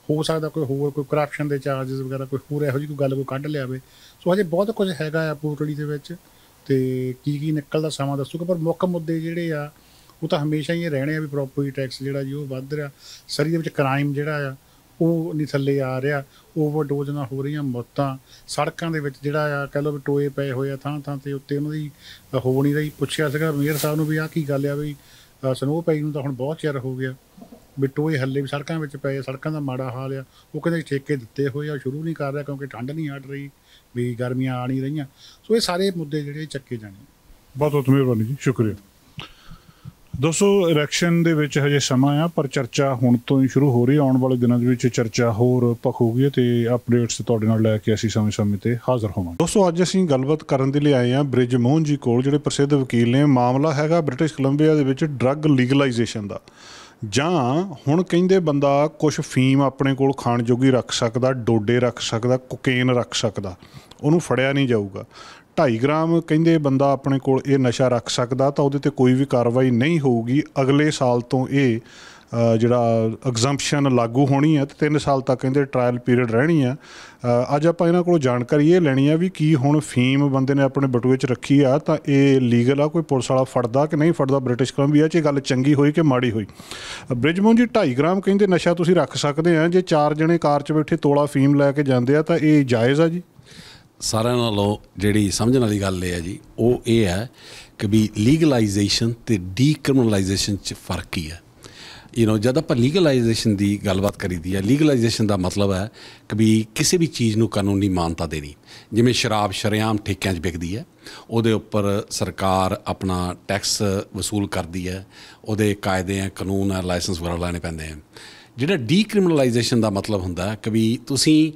C: ਹੋ ਸਕਦਾ ਕੋਈ ਕਰਪਸ਼ਨ ਦੇ ਚਾਰਜਸ ਵਗੈਰਾ ਕੋਈ ਹੋਰ ਇਹੋ ਜਿਹੀ ਕੋਈ ਗੱਲ ਕੋਈ ਕੱਢ ਲਿਆਵੇ। ਸੋ ਹਜੇ ਬਹੁਤ ਕੁਝ ਹੈਗਾ ਆ ਪੋਰਟਲੀ ਦੇ ਵਿੱਚ, ਅਤੇ ਕੀ ਨਿਕਲਦਾ ਸਮਾਂ ਦੱਸੂਗਾ। ਪਰ ਮੁੱਖ ਮੁੱਦੇ ਜਿਹੜੇ ਆ ਉਹ ਤਾਂ ਹਮੇਸ਼ਾ ਹੀ ਰਹਿਣੇ ਆ ਵੀ ਪ੍ਰੋਪਰਟੀ ਟੈਕਸ ਜਿਹੜਾ ਜੀ ਉਹ ਵੱਧ ਰਿਹਾ, ਸਰੀ ਦੇ ਵਿੱਚ ਕ੍ਰਾਈਮ ਜਿਹੜਾ ਆ ਉਹ ਨਹੀਂ ਥੱਲੇ ਆ ਰਿਹਾ, ਓਵਰਡੋਜ਼ ਨਾਲ ਹੋ ਰਹੀਆਂ ਮੌਤਾਂ, ਸੜਕਾਂ ਦੇ ਵਿੱਚ ਜਿਹੜਾ ਆ ਕਹਿ ਲਓ ਵੀ ਟੋਏ ਪਏ ਹੋਏ ਆ ਥਾਂ ਥਾਂ 'ਤੇ, ਉੱਤੇ ਉਹਨਾਂ ਦੀ ਹੋ ਨਹੀਂ ਰਹੀ। ਪੁੱਛਿਆ ਸੀਗਾ ਮੇਅਰ ਸਾਹਿਬ ਨੂੰ ਵੀ ਆਹ ਕੀ ਗੱਲ ਆ, ਵੀ ਸਨੋਅ ਪਈ ਨੂੰ ਤਾਂ ਹੁਣ ਬਹੁਤ ਚਿਰ ਹੋ ਗਿਆ, ਵੀ ਟੋਏ ਹੱਲੇ ਵੀ ਸੜਕਾਂ ਵਿੱਚ ਪਏ, ਸੜਕਾਂ ਦਾ ਮਾੜਾ ਹਾਲ ਆ। ਉਹ ਕਹਿੰਦੇ ਠੇਕੇ ਦਿੱਤੇ ਹੋਏ ਆ, ਸ਼ੁਰੂ ਨਹੀਂ ਕਰ ਰਿਹਾ ਕਿਉਂਕਿ ਠੰਡ ਨਹੀਂ ਹਟ ਰਹੀ, ਵੀ ਗਰਮੀਆਂ ਆ ਨਹੀਂ ਰਹੀਆਂ। ਸੋ ਇਹ ਸਾਰੇ ਮੁੱਦੇ ਜਿਹੜੇ ਚੱਕੇ ਜਾਣੇ।
A: ਬਹੁਤ ਬਹੁਤ ਮਿਹਰਬਾਨੀ ਜੀ, ਸ਼ੁਕਰੀਆ। ਦੋਸਤੋ, ਇਲੈਕਸ਼ਨ ਦੇ ਵਿੱਚ ਹਜੇ ਸਮਾਂ ਆ, ਪਰ ਚਰਚਾ ਹੁਣ ਤੋਂ ਹੀ ਸ਼ੁਰੂ ਹੋ ਰਹੀ। ਆਉਣ ਵਾਲੇ ਦਿਨਾਂ ਦੇ ਵਿੱਚ ਚਰਚਾ ਹੋਰ ਭਖੂਗੀ ਅਤੇ ਅਪਡੇਟਸ ਤੁਹਾਡੇ ਨਾਲ ਲੈ ਕੇ ਅਸੀਂ ਸਮੇਂ-ਸਮੇਂ 'ਤੇ ਹਾਜ਼ਰ ਹੋਵਾਂਗੇ। ਦੋਸਤੋ, ਅੱਜ ਅਸੀਂ ਗੱਲਬਾਤ ਕਰਨ ਦੇ ਲਈ ਆਏ ਹਾਂ ਬ੍ਰਿਜ ਮੋਹਨ ਜੀ ਕੋਲ, ਜਿਹੜੇ ਪ੍ਰਸਿੱਧ ਵਕੀਲ ਨੇ। ਮਾਮਲਾ ਹੈਗਾ ਬ੍ਰਿਟਿਸ਼ ਕੋਲੰਬੀਆ ਦੇ ਵਿੱਚ ਡਰੱਗ ਲੀਗਲਾਈਜੇਸ਼ਨ ਦਾ, ਜਾਂ ਹੁਣ ਕਹਿੰਦੇ ਬੰਦਾ ਕੁਛ ਫੀਮ ਆਪਣੇ ਕੋਲ ਖਾਣ ਜੋਗੀ ਰੱਖ ਸਕਦਾ, ਡੋਡੇ ਰੱਖ ਸਕਦਾ, ਕੋਕੇਨ ਰੱਖ ਸਕਦਾ, ਉਹਨੂੰ ਫੜਿਆ ਨਹੀਂ ਜਾਊਗਾ। 2.5 ਗ੍ਰਾਮ ਕਹਿੰਦੇ ਬੰਦਾ ਆਪਣੇ ਕੋਲ ਇਹ ਨਸ਼ਾ ਰੱਖ ਸਕਦਾ ਤਾਂ ਉਹਦੇ 'ਤੇ ਕੋਈ ਵੀ ਕਾਰਵਾਈ ਨਹੀਂ ਹੋਊਗੀ। ਅਗਲੇ ਸਾਲ ਤੋਂ ਇਹ ਜਿਹੜਾ ਐਗਜ਼ੰਪਸ਼ਨ ਲਾਗੂ ਹੋਣੀ ਹੈ, ਅਤੇ 3 ਸਾਲ ਤੱਕ ਕਹਿੰਦੇ ਟਰਾਇਲ ਪੀਰੀਅਡ ਰਹਿਣੀ ਆ। ਅੱਜ ਆਪਾਂ ਇਹਨਾਂ ਕੋਲੋਂ ਜਾਣਕਾਰੀ ਇਹ ਲੈਣੀ ਆ ਵੀ ਕੀ ਹੁਣ ਫੀਮ ਬੰਦੇ ਨੇ ਆਪਣੇ ਬਟੂਏ 'ਚ ਰੱਖੀ ਆ ਤਾਂ ਇਹ ਲੀਗਲ ਆ, ਕੋਈ ਪੁਲਿਸ ਵਾਲਾ ਫੜਦਾ ਕਿ ਨਹੀਂ ਫੜਦਾ ਬ੍ਰਿਟਿਸ਼ ਕੋਲੰਬੀਆ 'ਚ? ਇਹ ਗੱਲ ਚੰਗੀ ਹੋਈ ਕਿ ਮਾੜੀ ਹੋਈ? ਬ੍ਰਿਜਮੋਹਨ ਜੀ, 2.5 ਗ੍ਰਾਮ ਕਹਿੰਦੇ ਨਸ਼ਾ ਤੁਸੀਂ ਰੱਖ ਸਕਦੇ ਆ, ਜੇ 4 ਜਣੇ ਕਾਰ 'ਚ ਬੈਠੇ ਤੋਲਾ ਫੀਮ ਲੈ ਕੇ ਜਾਂਦੇ ਆ ਤਾਂ ਇਹ ਜਾਇਜ਼ ਆ ਜੀ?
D: ਸਾਰਿਆਂ ਨਾਲੋਂ ਜਿਹੜੀ ਸਮਝਣ ਵਾਲੀ ਗੱਲ ਇਹ ਹੈ ਜੀ, ਉਹ ਇਹ ਹੈ ਕਿ ਵੀ ਲੀਗਲਾਈਜੇਸ਼ਨ ਅਤੇ ਡੀਕ੍ਰਿਮਨਲਾਈਜੇਸ਼ਨ 'ਚ ਫਰਕ ਹੀ ਹੈ। ਜਦ ਆਪਾਂ ਲੀਗਲਾਈਜੇਸ਼ਨ ਦੀ ਗੱਲਬਾਤ ਕਰੀਦੀ ਹੈ, ਲੀਗਲਾਈਜੇਸ਼ਨ ਦਾ ਮਤਲਬ ਹੈ ਕਿ ਵੀ ਕਿਸੇ ਵੀ ਚੀਜ਼ ਨੂੰ ਕਾਨੂੰਨੀ ਮਾਨਤਾ ਦੇਣੀ। ਜਿਵੇਂ ਸ਼ਰਾਬ ਸ਼ਰੇਆਮ ਠੇਕਿਆਂ 'ਚ ਵਿਕਦੀ ਹੈ, ਉਹਦੇ ਉੱਪਰ ਸਰਕਾਰ ਆਪਣਾ ਟੈਕਸ ਵਸੂਲ ਕਰਦੀ ਹੈ, ਉਹਦੇ ਕਾਇਦੇ ਹੈ, ਕਾਨੂੰਨ ਹੈ, ਲਾਇਸੈਂਸ ਵਗੈਰਾ ਲੈਣੇ ਪੈਂਦੇ ਹੈ। ਜਿਹੜਾ ਡੀਕ੍ਰਿਮਨਲਾਈਜੇਸ਼ਨ ਦਾ ਮਤਲਬ ਹੁੰਦਾ ਕਿ ਵੀ ਤੁਸੀਂ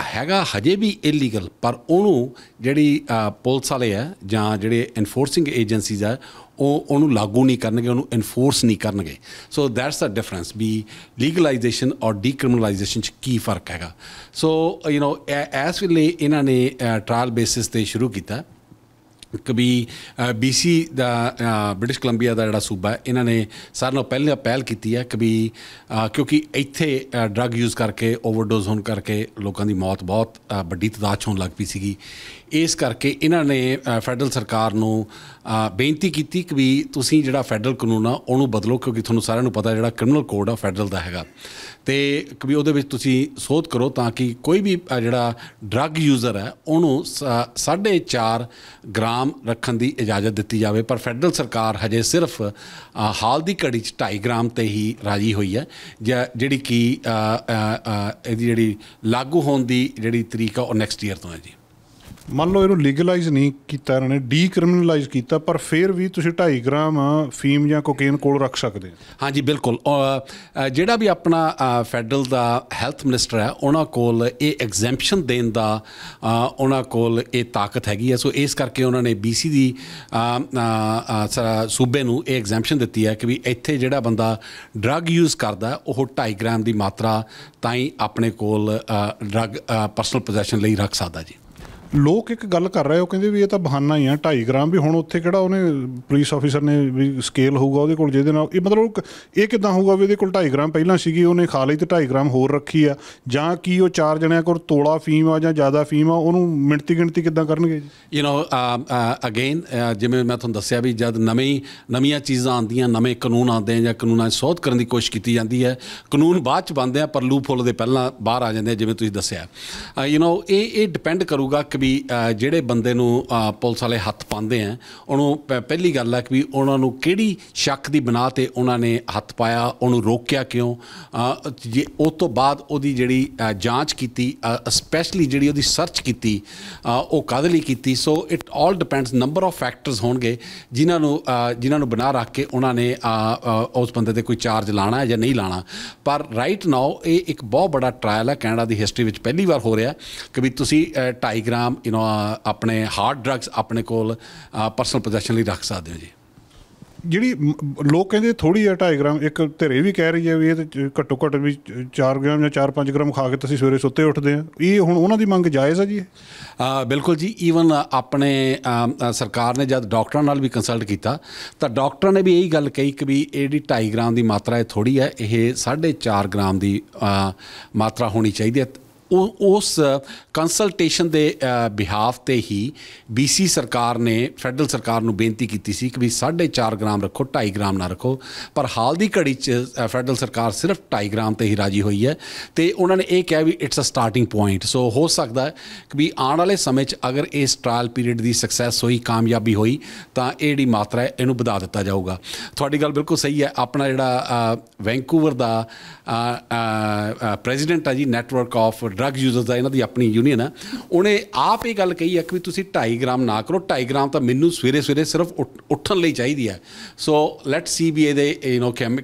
D: ਹੈਗਾ ਹਜੇ ਵੀ ਇਲੀਗਲ, ਪਰ ਉਹਨੂੰ ਜਿਹੜੀ ਪੁਲਿਸ ਵਾਲੇ ਹੈ ਜਾਂ ਜਿਹੜੇ ਇਨਫੋਰਸਿੰਗ ਏਜੰਸੀਜ਼ ਹੈ ਉਹਨੂੰ ਲਾਗੂ ਨਹੀਂ ਕਰਨਗੇ, ਉਹਨੂੰ ਇਨਫੋਰਸ ਨਹੀਂ ਕਰਨਗੇ। ਸੋ ਦੈਟਸ ਦ ਡਿਫਰੈਂਸ ਵੀ ਲੀਗਲਾਈਜੇਸ਼ਨ ਔਰ ਡੀਕ੍ਰਿਮਨਲਾਈਜੇਸ਼ਨ 'ਚ ਕੀ ਫ਼ਰਕ ਹੈਗਾ। ਸੋ ਇਸ ਵੇਲੇ ਇਹਨਾਂ ਨੇ ਟਰਾਇਲ ਬੇਸਿਸ 'ਤੇ ਸ਼ੁਰੂ ਕੀਤਾ ਕਿ ਵੀ BC ਦਾ ਬ੍ਰਿਟਿਸ਼ ਕੋਲੰਬੀਆ ਦਾ ਜਿਹੜਾ ਸੂਬਾ ਹੈ, ਇਹਨਾਂ ਨੇ ਸਾਰਿਆਂ ਨਾਲੋਂ ਪਹਿਲਾਂ ਪਹਿਲ ਕੀਤੀ ਹੈ ਕਿ ਵੀ ਕਿਉਂਕਿ ਇੱਥੇ ਡਰੱਗ ਯੂਜ਼ ਕਰਕੇ, ਓਵਰਡੋਜ਼ ਹੋਣ ਕਰਕੇ ਲੋਕਾਂ ਦੀ ਮੌਤ ਬਹੁਤ ਵੱਡੀ ਤਾਦਾਦ 'ਚ ਹੋਣ ਲੱਗ ਪਈ ਸੀਗੀ। ਇਸ ਕਰਕੇ ਇਹਨਾਂ ਨੇ ਫੈਡਰਲ ਸਰਕਾਰ ਨੂੰ ਬੇਨਤੀ ਕੀਤੀ ਕਿ ਵੀ ਤੁਸੀਂ ਜਿਹੜਾ ਫੈਡਰਲ ਕਾਨੂੰਨ ਆ ਉਹਨੂੰ ਬਦਲੋ, ਕਿਉਂਕਿ ਤੁਹਾਨੂੰ ਸਾਰਿਆਂ ਨੂੰ ਪਤਾ ਜਿਹੜਾ ਕ੍ਰਿਮੀਨਲ ਕੋਡ ਆ ਫੈਡਰਲ ਦਾ ਹੈਗਾ, ਅਤੇ ਕਿ ਵੀ ਉਹਦੇ ਵਿੱਚ ਤੁਸੀਂ ਸੋਧ ਕਰੋ ਤਾਂ ਕਿ ਕੋਈ ਵੀ ਜਿਹੜਾ ਡਰੱਗ ਯੂਜ਼ਰ ਹੈ ਉਹਨੂੰ 4.5 ਗ੍ਰਾਮ ਰੱਖਣ ਦੀ ਇਜਾਜ਼ਤ ਦਿੱਤੀ ਜਾਵੇ। ਪਰ ਫੈਡਰਲ ਸਰਕਾਰ ਹਜੇ ਸਿਰਫ ਹਾਲ ਦੀ ਘੜੀ 'ਚ 2.5 ਗ੍ਰਾਮ 'ਤੇ ਹੀ ਰਾਜੀ ਹੋਈ ਹੈ, ਜਿਹੜੀ ਕਿ ਇਹਦੀ ਜਿਹੜੀ ਲਾਗੂ ਹੋਣ ਦੀ ਜਿਹੜੀ ਤਰੀਕ ਆ ਉਹ ਨੈਕਸਟ ਈਅਰ ਤੋਂ ਹੈ ਜੀ।
A: ਮੰਨ ਲਓ ਇਹਨੂੰ ਲੀਗਲਾਈਜ਼ ਨਹੀਂ ਕੀਤਾ ਇਹਨਾਂ ਨੇ, ਡੀਕ੍ਰਿਮੀਨਲਾਈਜ਼ ਕੀਤਾ, ਪਰ ਫਿਰ ਵੀ ਤੁਸੀਂ 2.5 ਗ੍ਰਾਮ ਫੀਮ ਜਾਂ ਕੋਕੇਨ ਕੋਲ ਰੱਖ ਸਕਦੇ ਹੋ।
D: ਹਾਂਜੀ ਬਿਲਕੁਲ। ਜਿਹੜਾ ਵੀ ਆਪਣਾ ਫੈਡਰਲ ਦਾ ਹੈਲਥ ਮਿਨਿਸਟਰ ਹੈ ਉਹਨਾਂ ਕੋਲ ਇਹ ਐਗਜ਼ੈਂਪਸ਼ਨ ਦੇਣ ਦਾ ਉਹਨਾਂ ਕੋਲ ਇਹ ਤਾਕਤ ਹੈਗੀ ਹੈ। ਸੋ ਇਸ ਕਰਕੇ ਉਹਨਾਂ ਨੇ BC ਦੀ ਸੂਬੇ ਨੂੰ ਇਹ ਐਗਜ਼ੈਂਪਸ਼ਨ ਦਿੱਤੀ ਹੈ ਕਿ ਵੀ ਇੱਥੇ ਜਿਹੜਾ ਬੰਦਾ ਡਰੱਗ ਯੂਜ਼ ਕਰਦਾ ਉਹ 2.5 ਗ੍ਰਾਮ ਦੀ ਮਾਤਰਾ ਤਾਂ ਹੀ ਆਪਣੇ ਕੋਲ ਡਰੱਗ ਪਰਸਨਲ ਪੋਜੈਸ਼ਨ ਲਈ ਰੱਖ ਸਕਦਾ ਜੀ।
A: ਲੋਕ ਇੱਕ ਗੱਲ ਕਰ ਰਹੇ, ਉਹ ਕਹਿੰਦੇ ਵੀ ਇਹ ਤਾਂ ਬਹਾਨਾ ਹੀ ਆ 2.5 ਗ੍ਰਾਮ ਵੀ। ਹੁਣ ਉੱਥੇ ਕਿਹੜਾ ਉਹਨੇ ਪੁਲਿਸ ਆਫੀਸਰ ਨੇ ਵੀ ਸਕੇਲ ਹੋਊਗਾ ਉਹਦੇ ਕੋਲ ਜਿਹਦੇ ਨਾਲ ਇਹ ਮਤਲਬ ਇਹ ਕਿੱਦਾਂ ਹੋਊਗਾ ਵੀ ਇਹਦੇ ਕੋਲ 2.5 ਗ੍ਰਾਮ ਪਹਿਲਾਂ ਸੀਗੀ, ਉਹਨੇ ਖਾ ਲਈ ਤੇ 2.5 ਗ੍ਰਾਮ ਹੋਰ ਰੱਖੀ ਆ, ਜਾਂ ਕੀ ਉਹ 4 ਜਣਿਆਂ ਕੋਲ ਤੋਲਾ ਫੀਮ ਆ ਜਾਂ ਜ਼ਿਆਦਾ ਫੀਮ ਆ, ਉਹਨੂੰ ਮਿਣਤੀ ਗਿਣਤੀ ਕਿੱਦਾਂ ਕਰਨਗੇ ਜੀ?
D: ਅਗੇਨ ਜਿਵੇਂ ਮੈਂ ਤੁਹਾਨੂੰ ਦੱਸਿਆ ਵੀ ਜਦ ਨਵੀਆਂ ਚੀਜ਼ਾਂ ਆਉਂਦੀਆਂ, ਨਵੇਂ ਕਾਨੂੰਨ ਆਉਂਦੇ ਆ ਜਾਂ ਕਾਨੂੰਨਾਂ 'ਚ ਸੋਧ ਕਰਨ ਦੀ ਕੋਸ਼ਿਸ਼ ਕੀਤੀ ਜਾਂਦੀ ਹੈ, ਕਾਨੂੰਨ ਬਾਅਦ 'ਚ ਬਣਦੇ ਆ ਪਰ ਲੂਪ ਹੋਲ ਦੇ ਪਹਿਲਾਂ ਬਾਹਰ ਆ ਜਾਂਦੇ ਆ, ਜਿਵੇਂ ਤੁਸੀਂ ਦੱਸਿਆ। ਇਹ ਡਿਪੈਂਡ ਕਰੂਗਾ ਕਿ ਵੀ ਜਿਹੜੇ ਬੰਦੇ ਨੂੰ ਪੁਲਿਸ ਵਾਲੇ ਹੱਥ ਪਾਉਂਦੇ ਆ ਉਹਨੂੰ ਪਹਿਲੀ ਗੱਲ ਹੈ ਕਿ ਵੀ ਉਹਨਾਂ ਨੂੰ ਕਿਹੜੀ ਸ਼ੱਕ ਦੀ ਬਣਾ 'ਤੇ ਉਹਨਾਂ ਨੇ ਹੱਥ ਪਾਇਆ, ਉਹਨੂੰ ਰੋਕਿਆ ਕਿਉਂ, ਜੇ ਉਸ ਤੋਂ ਬਾਅਦ ਉਹਦੀ ਜਿਹੜੀ ਜਾਂਚ ਕੀਤੀ, ਸਪੈਸ਼ਲੀ ਜਿਹੜੀ ਉਹਦੀ ਸਰਚ ਕੀਤੀ ਉਹ ਕਾਹਦੇ ਲਈ ਕੀਤੀ। So it all depends, number of factors ਹੋਣਗੇ ਜਿਨ੍ਹਾਂ ਨੂੰ ਬਣਾ ਰੱਖ ਕੇ ਉਹਨਾਂ ਨੇ ਉਸ ਬੰਦੇ 'ਤੇ ਕੋਈ ਚਾਰਜ ਲਾਣਾ ਹੈ ਜਾਂ ਨਹੀਂ ਲਾਣਾ। ਪਰ ਰਾਈਟ ਨਾਓ ਇਹ ਇੱਕ ਬਹੁਤ ਬੜਾ ਟਰਾਇਲ ਹੈ, ਕੈਨੇਡਾ ਦੀ ਹਿਸਟਰੀ ਵਿੱਚ ਪਹਿਲੀ ਵਾਰ ਹੋ ਰਿਹਾ ਕਿ ਵੀ ਤੁਸੀਂ 2.5 ਗ੍ਰਾਮ ਆਪਣੇ ਹਾਰਡ ਡਰੱਗਸ ਆਪਣੇ ਕੋਲ ਪਰਸਨਲ ਪੋਜੈਸ਼ਨ ਲਈ ਰੱਖ ਸਕਦੇ ਹੋ ਜੀ।
A: ਜਿਹੜੀ ਲੋਕ ਕਹਿੰਦੇ ਥੋੜ੍ਹੀ ਆ 2.5 ਗ੍ਰਾਮ, ਇੱਕ ਧਿਰੇ ਵੀ ਕਹਿ ਰਹੀ ਹੈ ਵੀ ਇਹ ਘੱਟੋ ਘੱਟ ਵੀ 4 ਗ੍ਰਾਮ ਜਾਂ 4-5 ਗ੍ਰਾਮ ਖਾ ਕੇ ਤੁਸੀਂ ਸਵੇਰੇ ਸੁੱਤੇ ਉੱਠਦੇ ਆ, ਇਹ ਹੁਣ ਉਹਨਾਂ ਦੀ ਮੰਗ ਜਾਇਜ਼ ਆ ਜੀ?
D: ਬਿਲਕੁਲ ਜੀ। ਈਵਨ ਆਪਣੇ ਸਰਕਾਰ ਨੇ ਜਦ ਡਾਕਟਰਾਂ ਨਾਲ ਵੀ ਕੰਸਲਟ ਕੀਤਾ ਤਾਂ ਡਾਕਟਰਾਂ ਨੇ ਵੀ ਇਹੀ ਗੱਲ ਕਹੀ ਕਿ ਵੀ ਇਹਦੀ 2.5 ਗ੍ਰਾਮ ਦੀ ਮਾਤਰਾ ਇਹ ਥੋੜ੍ਹੀ ਹੈ, ਇਹ 4.5 ਗ੍ਰਾਮ ਦੀ ਮਾਤਰਾ ਹੋਣੀ ਚਾਹੀਦੀ ਹੈ। ਉਸ ਕੰਸਲਟੇਸ਼ਨ ਦੇ ਬਿਹਾਫ 'ਤੇ ਹੀ BC ਸਰਕਾਰ ਨੇ ਫੈਡਰਲ ਸਰਕਾਰ ਨੂੰ ਬੇਨਤੀ ਕੀਤੀ ਸੀ ਕਿ ਵੀ 4.5 ਗ੍ਰਾਮ ਰੱਖੋ, 2.5 ਗ੍ਰਾਮ ਨਾ ਰੱਖੋ। ਪਰ ਹਾਲ ਦੀ ਘੜੀ 'ਚ ਫੈਡਰਲ ਸਰਕਾਰ ਸਿਰਫ 2.5 ਗ੍ਰਾਮ 'ਤੇ ਹੀ ਰਾਜੀ ਹੋਈ ਹੈ ਅਤੇ ਉਹਨਾਂ ਨੇ ਇਹ ਕਿਹਾ ਵੀ ਇਟਸ ਅ ਸਟਾਰਟਿੰਗ ਪੁਆਇੰਟ। ਸੋ ਹੋ ਸਕਦਾ ਹੈ ਕਿ ਵੀ ਆਉਣ ਵਾਲੇ ਸਮੇਂ 'ਚ ਅਗਰ ਇਸ ਟਰਾਇਲ ਪੀਰੀਅਡ ਦੀ ਸਕਸੈਸ ਹੋਈ, ਕਾਮਯਾਬੀ ਹੋਈ, ਤਾਂ ਇਹ ਜਿਹੜੀ ਮਾਤਰਾ ਹੈ ਇਹਨੂੰ ਵਧਾ ਦਿੱਤਾ ਜਾਊਗਾ। ਤੁਹਾਡੀ ਗੱਲ ਬਿਲਕੁਲ ਸਹੀ ਹੈ। ਆਪਣਾ ਜਿਹੜਾ ਵੈਂਕੂਵਰ ਦਾ ਪ੍ਰੈਜ਼ੀਡੈਂਟ ਹੈ ਜੀ ਨੈਟਵਰਕ ਆਫ ਡਰੱਗ ਯੂਜ਼ਰਸ ਦਾ, ਇਹਨਾਂ ਦੀ ਆਪਣੀ ਯੂਨੀਅਨ ਹੈ, ਉਹਨੇ ਆਪ ਇਹ ਗੱਲ ਕਹੀ ਹੈ ਕਿ ਵੀ ਤੁਸੀਂ 2.5 ਗ੍ਰਾਮ ਨਾ ਕਰੋ, 2.5 ਗ੍ਰਾਮ ਤਾਂ ਮੈਨੂੰ ਸਵੇਰੇ ਸਿਰਫ ਉੱਠਣ ਲਈ ਚਾਹੀਦੀ ਹੈ। ਸੋ ਲੈਟ ਸੀ ਵੀ ਇਹਦੇ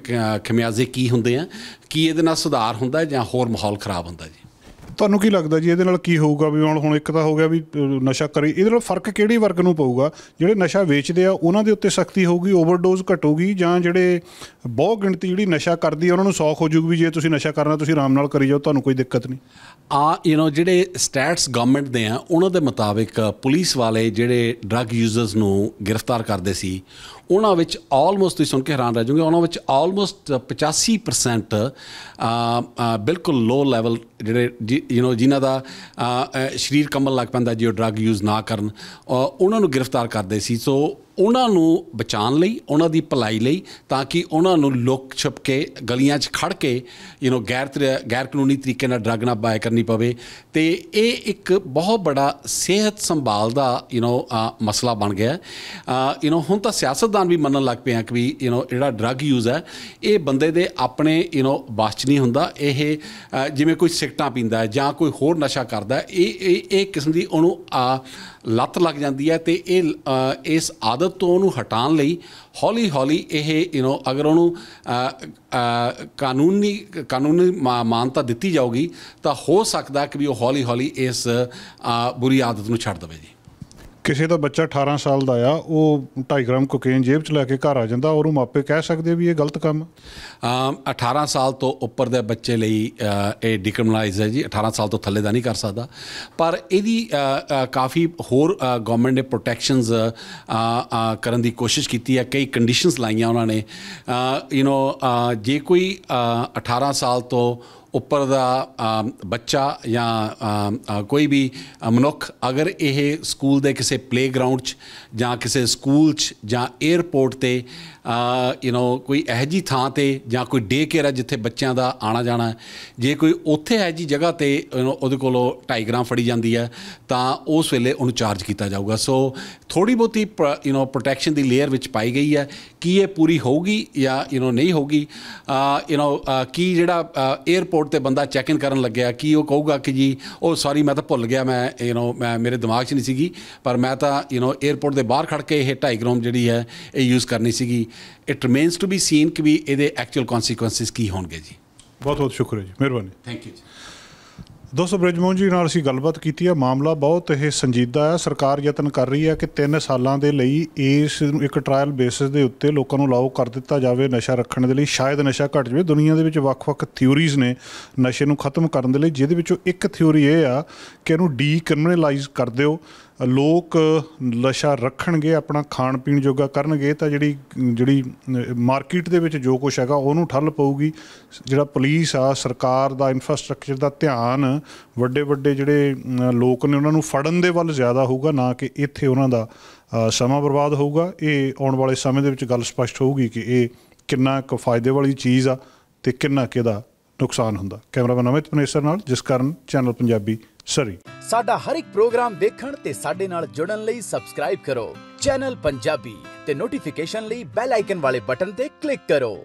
D: ਖਮਿਆਜ਼ੇ ਕੀ ਹੁੰਦੇ ਆ, ਕੀ ਇਹਦੇ ਨਾਲ ਸੁਧਾਰ ਹੁੰਦਾ ਜਾਂ ਹੋਰ ਮਾਹੌਲ ਖਰਾਬ ਹੁੰਦਾ ਜੀ?
A: ਤੁਹਾਨੂੰ ਕੀ ਲੱਗਦਾ ਜੀ ਇਹਦੇ ਨਾਲ ਕੀ ਹੋਊਗਾ? ਵੀ ਹੁਣ ਇੱਕ ਤਾਂ ਹੋ ਗਿਆ ਵੀ ਨਸ਼ਾ ਕਰੀ, ਇਹਦੇ ਨਾਲ ਫਰਕ ਕਿਹੜੀ ਵਰਗ ਨੂੰ ਪਊਗਾ? ਜਿਹੜੇ ਨਸ਼ਾ ਵੇਚਦੇ ਆ ਉਹਨਾਂ ਦੇ ਉੱਤੇ ਸਖਤੀ ਹੋਊਗੀ, ਓਵਰਡੋਜ਼ ਘਟੂਗੀ, ਜਾਂ ਜਿਹੜੇ ਬਹੁਤ ਗਿਣਤੀ ਜਿਹੜੀ ਨਸ਼ਾ ਕਰਦੀ ਆ ਉਹਨਾਂ ਨੂੰ ਸੌਖ ਹੋ ਜੂਗੀ ਵੀ ਜੇ ਤੁਸੀਂ ਨਸ਼ਾ ਕਰਨਾ ਤੁਸੀਂ ਆਰਾਮ ਨਾਲ ਕਰੀ ਜਾਓ, ਤੁਹਾਨੂੰ ਕੋਈ ਦਿੱਕਤ ਨਹੀਂ?
D: ਜਿਹੜੇ ਸਟੈਟਸ ਗਵਰਨਮੈਂਟ ਦੇ ਆ ਉਹਨਾਂ ਦੇ ਮੁਤਾਬਿਕ ਪੁਲਿਸ ਵਾਲੇ ਜਿਹੜੇ ਡਰੱਗ ਯੂਜ਼ਰਸ ਨੂੰ ਗ੍ਰਿਫਤਾਰ ਕਰਦੇ ਸੀ ਉਹਨਾਂ ਵਿੱਚ ਆਲਮੋਸਟ, ਤੁਸੀਂ ਸੁਣ ਕੇ ਹੈਰਾਨ ਰਹਿ ਜਾਓਗੇ, ਉਹਨਾਂ ਵਿੱਚ ਆਲਮੋਸਟ 85% ਬਿਲਕੁਲ ਲੋ ਲੈਵਲ ਜਿਹੜੇ ਜਿਨ੍ਹਾਂ ਦਾ ਸਰੀਰ ਕੰਬਣ ਲੱਗ ਪੈਂਦਾ ਜੀ ਉਹ ਡਰੱਗ ਯੂਜ਼ ਨਾ ਕਰਨ, ਉਹਨਾਂ ਨੂੰ ਗ੍ਰਿਫਤਾਰ ਕਰਦੇ ਸੀ। ਸੋ ਉਹਨਾਂ ਨੂੰ ਬਚਾਉਣ ਲਈ, ਉਹਨਾਂ ਦੀ ਭਲਾਈ ਲਈ, ਤਾਂ ਕਿ ਉਹਨਾਂ ਨੂੰ ਲੁਕ ਛੁਪ ਕੇ ਗਲੀਆਂ 'ਚ ਖੜ੍ਹ ਕੇ ਗੈਰ ਕਾਨੂੰਨੀ ਤਰੀਕੇ ਨਾਲ ਡਰੱਗ ਨਾ ਬਾਏ ਕਰਨੀ ਪਵੇ। ਅਤੇ ਇਹ ਇੱਕ ਬਹੁਤ ਬੜਾ ਸਿਹਤ ਸੰਭਾਲ ਦਾ ਮਸਲਾ ਬਣ ਗਿਆ। ਹੁਣ ਤਾਂ ਸਿਆਸਤਦਾਨ ਵੀ ਮੰਨਣ ਲੱਗ ਪਏ ਆ ਕਿ ਵੀ ਜਿਹੜਾ ਡਰੱਗ ਯੂਜ਼ ਹੈ ਇਹ ਬੰਦੇ ਦੇ ਆਪਣੇ ਬਸ 'ਚ ਨਹੀਂ ਹੁੰਦਾ। ਇਹ ਜਿਵੇਂ ਕੋਈ ਸਿਗਰਟਾਂ ਪੀਂਦਾ ਹੈ ਜਾਂ ਕੋਈ ਹੋਰ ਨਸ਼ਾ ਕਰਦਾ, ਇਹ ਕਿਸਮ ਦੀ ਉਹਨੂੰ ਲੱਤ ਲੱਗ ਜਾਂਦੀ ਹੈ। ਅਤੇ ਇਸ ਆਦਤ ਤੋਂ ਉਹਨੂੰ ਹਟਾਉਣ ਲਈ ਹੌਲੀ ਹੌਲੀ ਇਹ ਅਗਰ ਉਹਨੂੰ ਕਾਨੂੰਨੀ ਮਾਨਤਾ ਦਿੱਤੀ ਜਾਊਗੀ ਤਾਂ ਹੋ ਸਕਦਾ ਕਿ ਵੀ ਉਹ ਹੌਲੀ ਹੌਲੀ ਇਸ ਬੁਰੀ ਆਦਤ ਨੂੰ ਛੱਡ ਦੇਵੇ ਜੀ।
A: ਕਿਸੇ ਦਾ ਬੱਚਾ 18 ਸਾਲ ਦਾ ਆ, ਉਹ 2.5 ਗ੍ਰਾਮ ਕੋਕੇਨ ਜੇਬ 'ਚ ਲੈ ਕੇ ਘਰ ਆ ਜਾਂਦਾ, ਉਹਨੂੰ ਮਾਪੇ ਕਹਿ ਸਕਦੇ ਵੀ ਇਹ ਗਲਤ ਕੰਮ?
D: 18 ਸਾਲ ਤੋਂ ਉੱਪਰ ਦੇ ਬੱਚੇ ਲਈ ਇਹ ਡੀਕ੍ਰਿਮੀਨਲਾਈਜ਼ ਹੈ ਜੀ, 18 ਸਾਲ ਤੋਂ ਥੱਲੇ ਦਾ ਨਹੀਂ ਕਰ ਸਕਦਾ। ਪਰ ਇਹਦੀ ਕਾਫੀ ਹੋਰ ਗਵਰਨਮੈਂਟ ਨੇ ਪ੍ਰੋਟੈਕਸ਼ਨਸ ਕਰਨ ਦੀ ਕੋਸ਼ਿਸ਼ ਕੀਤੀ ਹੈ, ਕਈ ਕੰਡੀਸ਼ਨਸ ਲਾਈਆਂ ਉਹਨਾਂ ਨੇ। ਜੇ ਕੋਈ 18 ਸਾਲ ਤੋਂ ਉੱਪਰ ਦਾ ਬੱਚਾ ਜਾਂ ਕੋਈ ਵੀ ਮਨੁੱਖ ਅਗਰ ਇਹ ਸਕੂਲ ਦੇ ਕਿਸੇ ਪਲੇਗਰਾਊਂਡ 'ਚ ਜਾਂ ਕਿਸੇ ਸਕੂਲ 'ਚ ਜਾਂ ਏਅਰਪੋਰਟ 'ਤੇ ਕੋਈ ਇਹੋ ਜਿਹੀ ਥਾਂ 'ਤੇ ਜਾਂ ਕੋਈ ਡੇ ਕੇਅਰ ਹੈ ਜਿੱਥੇ ਬੱਚਿਆਂ ਦਾ ਆਉਣਾ ਜਾਣਾ, ਜੇ ਕੋਈ ਉੱਥੇ ਇਹੋ ਜਿਹੀ ਜਗ੍ਹਾ 'ਤੇ ਉਹਦੇ ਕੋਲੋਂ 2.5 ਗ੍ਰਾਮ ਫੜੀ ਜਾਂਦੀ ਹੈ ਤਾਂ ਉਸ ਵੇਲੇ ਉਹਨੂੰ ਚਾਰਜ ਕੀਤਾ ਜਾਊਗਾ। ਸੋ ਥੋੜ੍ਹੀ ਬਹੁਤੀ ਪ੍ਰੋਟੈਕਸ਼ਨ ਦੀ ਲੇਅਰ ਵਿੱਚ ਪਾਈ ਗਈ ਹੈ। ਕੀ ਇਹ ਪੂਰੀ ਹੋਊਗੀ ਜਾਂ ਨਹੀਂ ਹੋਊਗੀ? ਕੀ ਜਿਹੜਾ ਏਅਰਪੋਰਟ 에ਅਰਪੋਰਟ ਤੇ ਬੰਦਾ ਚੈੱਕ ਇਨ ਕਰਨ ਲੱਗਿਆ ਕੀ ਉਹ ਕਹੂਗਾ ਕਿ ਜੀ ਉਹ ਸੌਰੀ ਮੈਂ ਤਾਂ ਭੁੱਲ ਗਿਆ, ਮੈਂ ਮੇਰੇ ਦਿਮਾਗ 'ਚ ਨਹੀਂ ਸੀਗੀ, ਪਰ ਮੈਂ ਤਾਂ 에ਅਰਪੋਰਟ ਦੇ ਬਾਹਰ ਖੜ ਕੇ ਇਹ 2.5 ਗ੍ਰਾਮ ਜਿਹੜੀ ਹੈ ਇਹ ਯੂਜ਼ ਕਰਨੀ ਸੀਗੀ। It remains to be seen ਕਿ ਵੀ ਇਹਦੇ ਐਕਚੁਅਲ ਕੌਨਸੀਕੁਐਂਸਿਸ ਕੀ ਹੋਣਗੇ ਜੀ।
A: ਬਹੁਤ ਬਹੁਤ ਸ਼ੁਕਰੀਆ ਜੀ, ਮਿਹਰਬਾਨੀ।
D: ਥੈਂਕ ਯੂ ਜੀ।
A: ਦੋਸਤੋ ਬ੍ਰਿਜਮੋਹਨ ਜੀ ਨਾਲ ਅਸੀਂ ਗੱਲਬਾਤ ਕੀਤੀ ਹੈ। ਮਾਮਲਾ ਬਹੁਤ ਇਹ ਸੰਜੀਦਾ ਹੈ। ਸਰਕਾਰ ਯਤਨ ਕਰ ਰਹੀ ਹੈ ਕਿ 3 ਸਾਲਾਂ ਦੇ ਲਈ ਇਸ ਨੂੰ ਇੱਕ ਟਰਾਇਲ ਬੇਸਿਸ ਦੇ ਉੱਤੇ ਲੋਕਾਂ ਨੂੰ ਅਲਾਓ ਕਰ ਦਿੱਤਾ ਜਾਵੇ ਨਸ਼ਾ ਰੱਖਣ ਦੇ ਲਈ, ਸ਼ਾਇਦ ਨਸ਼ਾ ਘਟ ਜਾਵੇ। ਦੁਨੀਆ ਦੇ ਵਿੱਚ ਵੱਖ-ਵੱਖ ਥਿਊਰੀਜ਼ ਨੇ ਨਸ਼ੇ ਨੂੰ ਖਤਮ ਕਰਨ ਦੇ ਲਈ, ਜਿਹਦੇ ਵਿੱਚੋਂ ਇੱਕ ਥਿਊਰੀ ਇਹ ਆ ਕਿ ਇਹਨੂੰ ਡੀਕ੍ਰਿਮੀਨਲਾਈਜ਼ ਕਰ ਦਿਓ। ਲੋਕ ਨਸ਼ਾ ਰੱਖਣਗੇ, ਆਪਣਾ ਖਾਣ ਪੀਣ ਜੋਗਾ ਕਰਨਗੇ ਤਾਂ ਜਿਹੜੀ ਮਾਰਕੀਟ ਦੇ ਵਿੱਚ ਜੋ ਕੁਛ ਹੈਗਾ ਉਹਨੂੰ ਠੱਲ ਪਊਗੀ। ਜਿਹੜਾ ਪੁਲਿਸ ਆ, ਸਰਕਾਰ ਦਾ ਇਨਫਰਾਸਟਰਕਚਰ ਦਾ ਧਿਆਨ ਵੱਡੇ ਜਿਹੜੇ ਲੋਕ ਨੇ ਉਹਨਾਂ ਨੂੰ ਫੜਨ ਦੇ ਵੱਲ ਜ਼ਿਆਦਾ ਹੋਊਗਾ, ਨਾ ਕਿ ਇੱਥੇ ਉਹਨਾਂ ਦਾ ਸਮਾਂ ਬਰਬਾਦ ਹੋਊਗਾ। ਇਹ ਆਉਣ ਵਾਲੇ ਸਮੇਂ ਦੇ ਵਿੱਚ ਗੱਲ ਸਪਸ਼ਟ ਹੋਊਗੀ ਕਿ ਇਹ ਕਿੰਨਾ ਕੁ ਫਾਇਦੇ ਵਾਲੀ ਚੀਜ਼ ਆ ਤੇ ਕਿੰਨਾ ਕੁ ਇਹਦਾ ਨੁਕਸਾਨ ਹੁੰਦਾ। ਕੈਮਰਾਮੈਨ ਅਮਿਤ ਪਨੇਸਰ ਨਾਲ ਜਸਕਰਨ, ਚੈਨਲ ਪੰਜਾਬੀ, ਸਰੀ।
E: ਸਾਡਾ ਹਰ ਇੱਕ ਪ੍ਰੋਗਰਾਮ ਦੇਖਣ ਤੇ ਸਾਡੇ ਨਾਲ ਜੁੜਨ ਲਈ ਸਬਸਕ੍ਰਾਈਬ ਕਰੋ ਚੈਨਲ ਪੰਜਾਬੀ ਤੇ ਨੋਟੀਫਿਕੇਸ਼ਨ ਲਈ ਬੈਲ ਆਈਕਨ ਵਾਲੇ ਬਟਨ ਤੇ ਕਲਿੱਕ ਕਰੋ।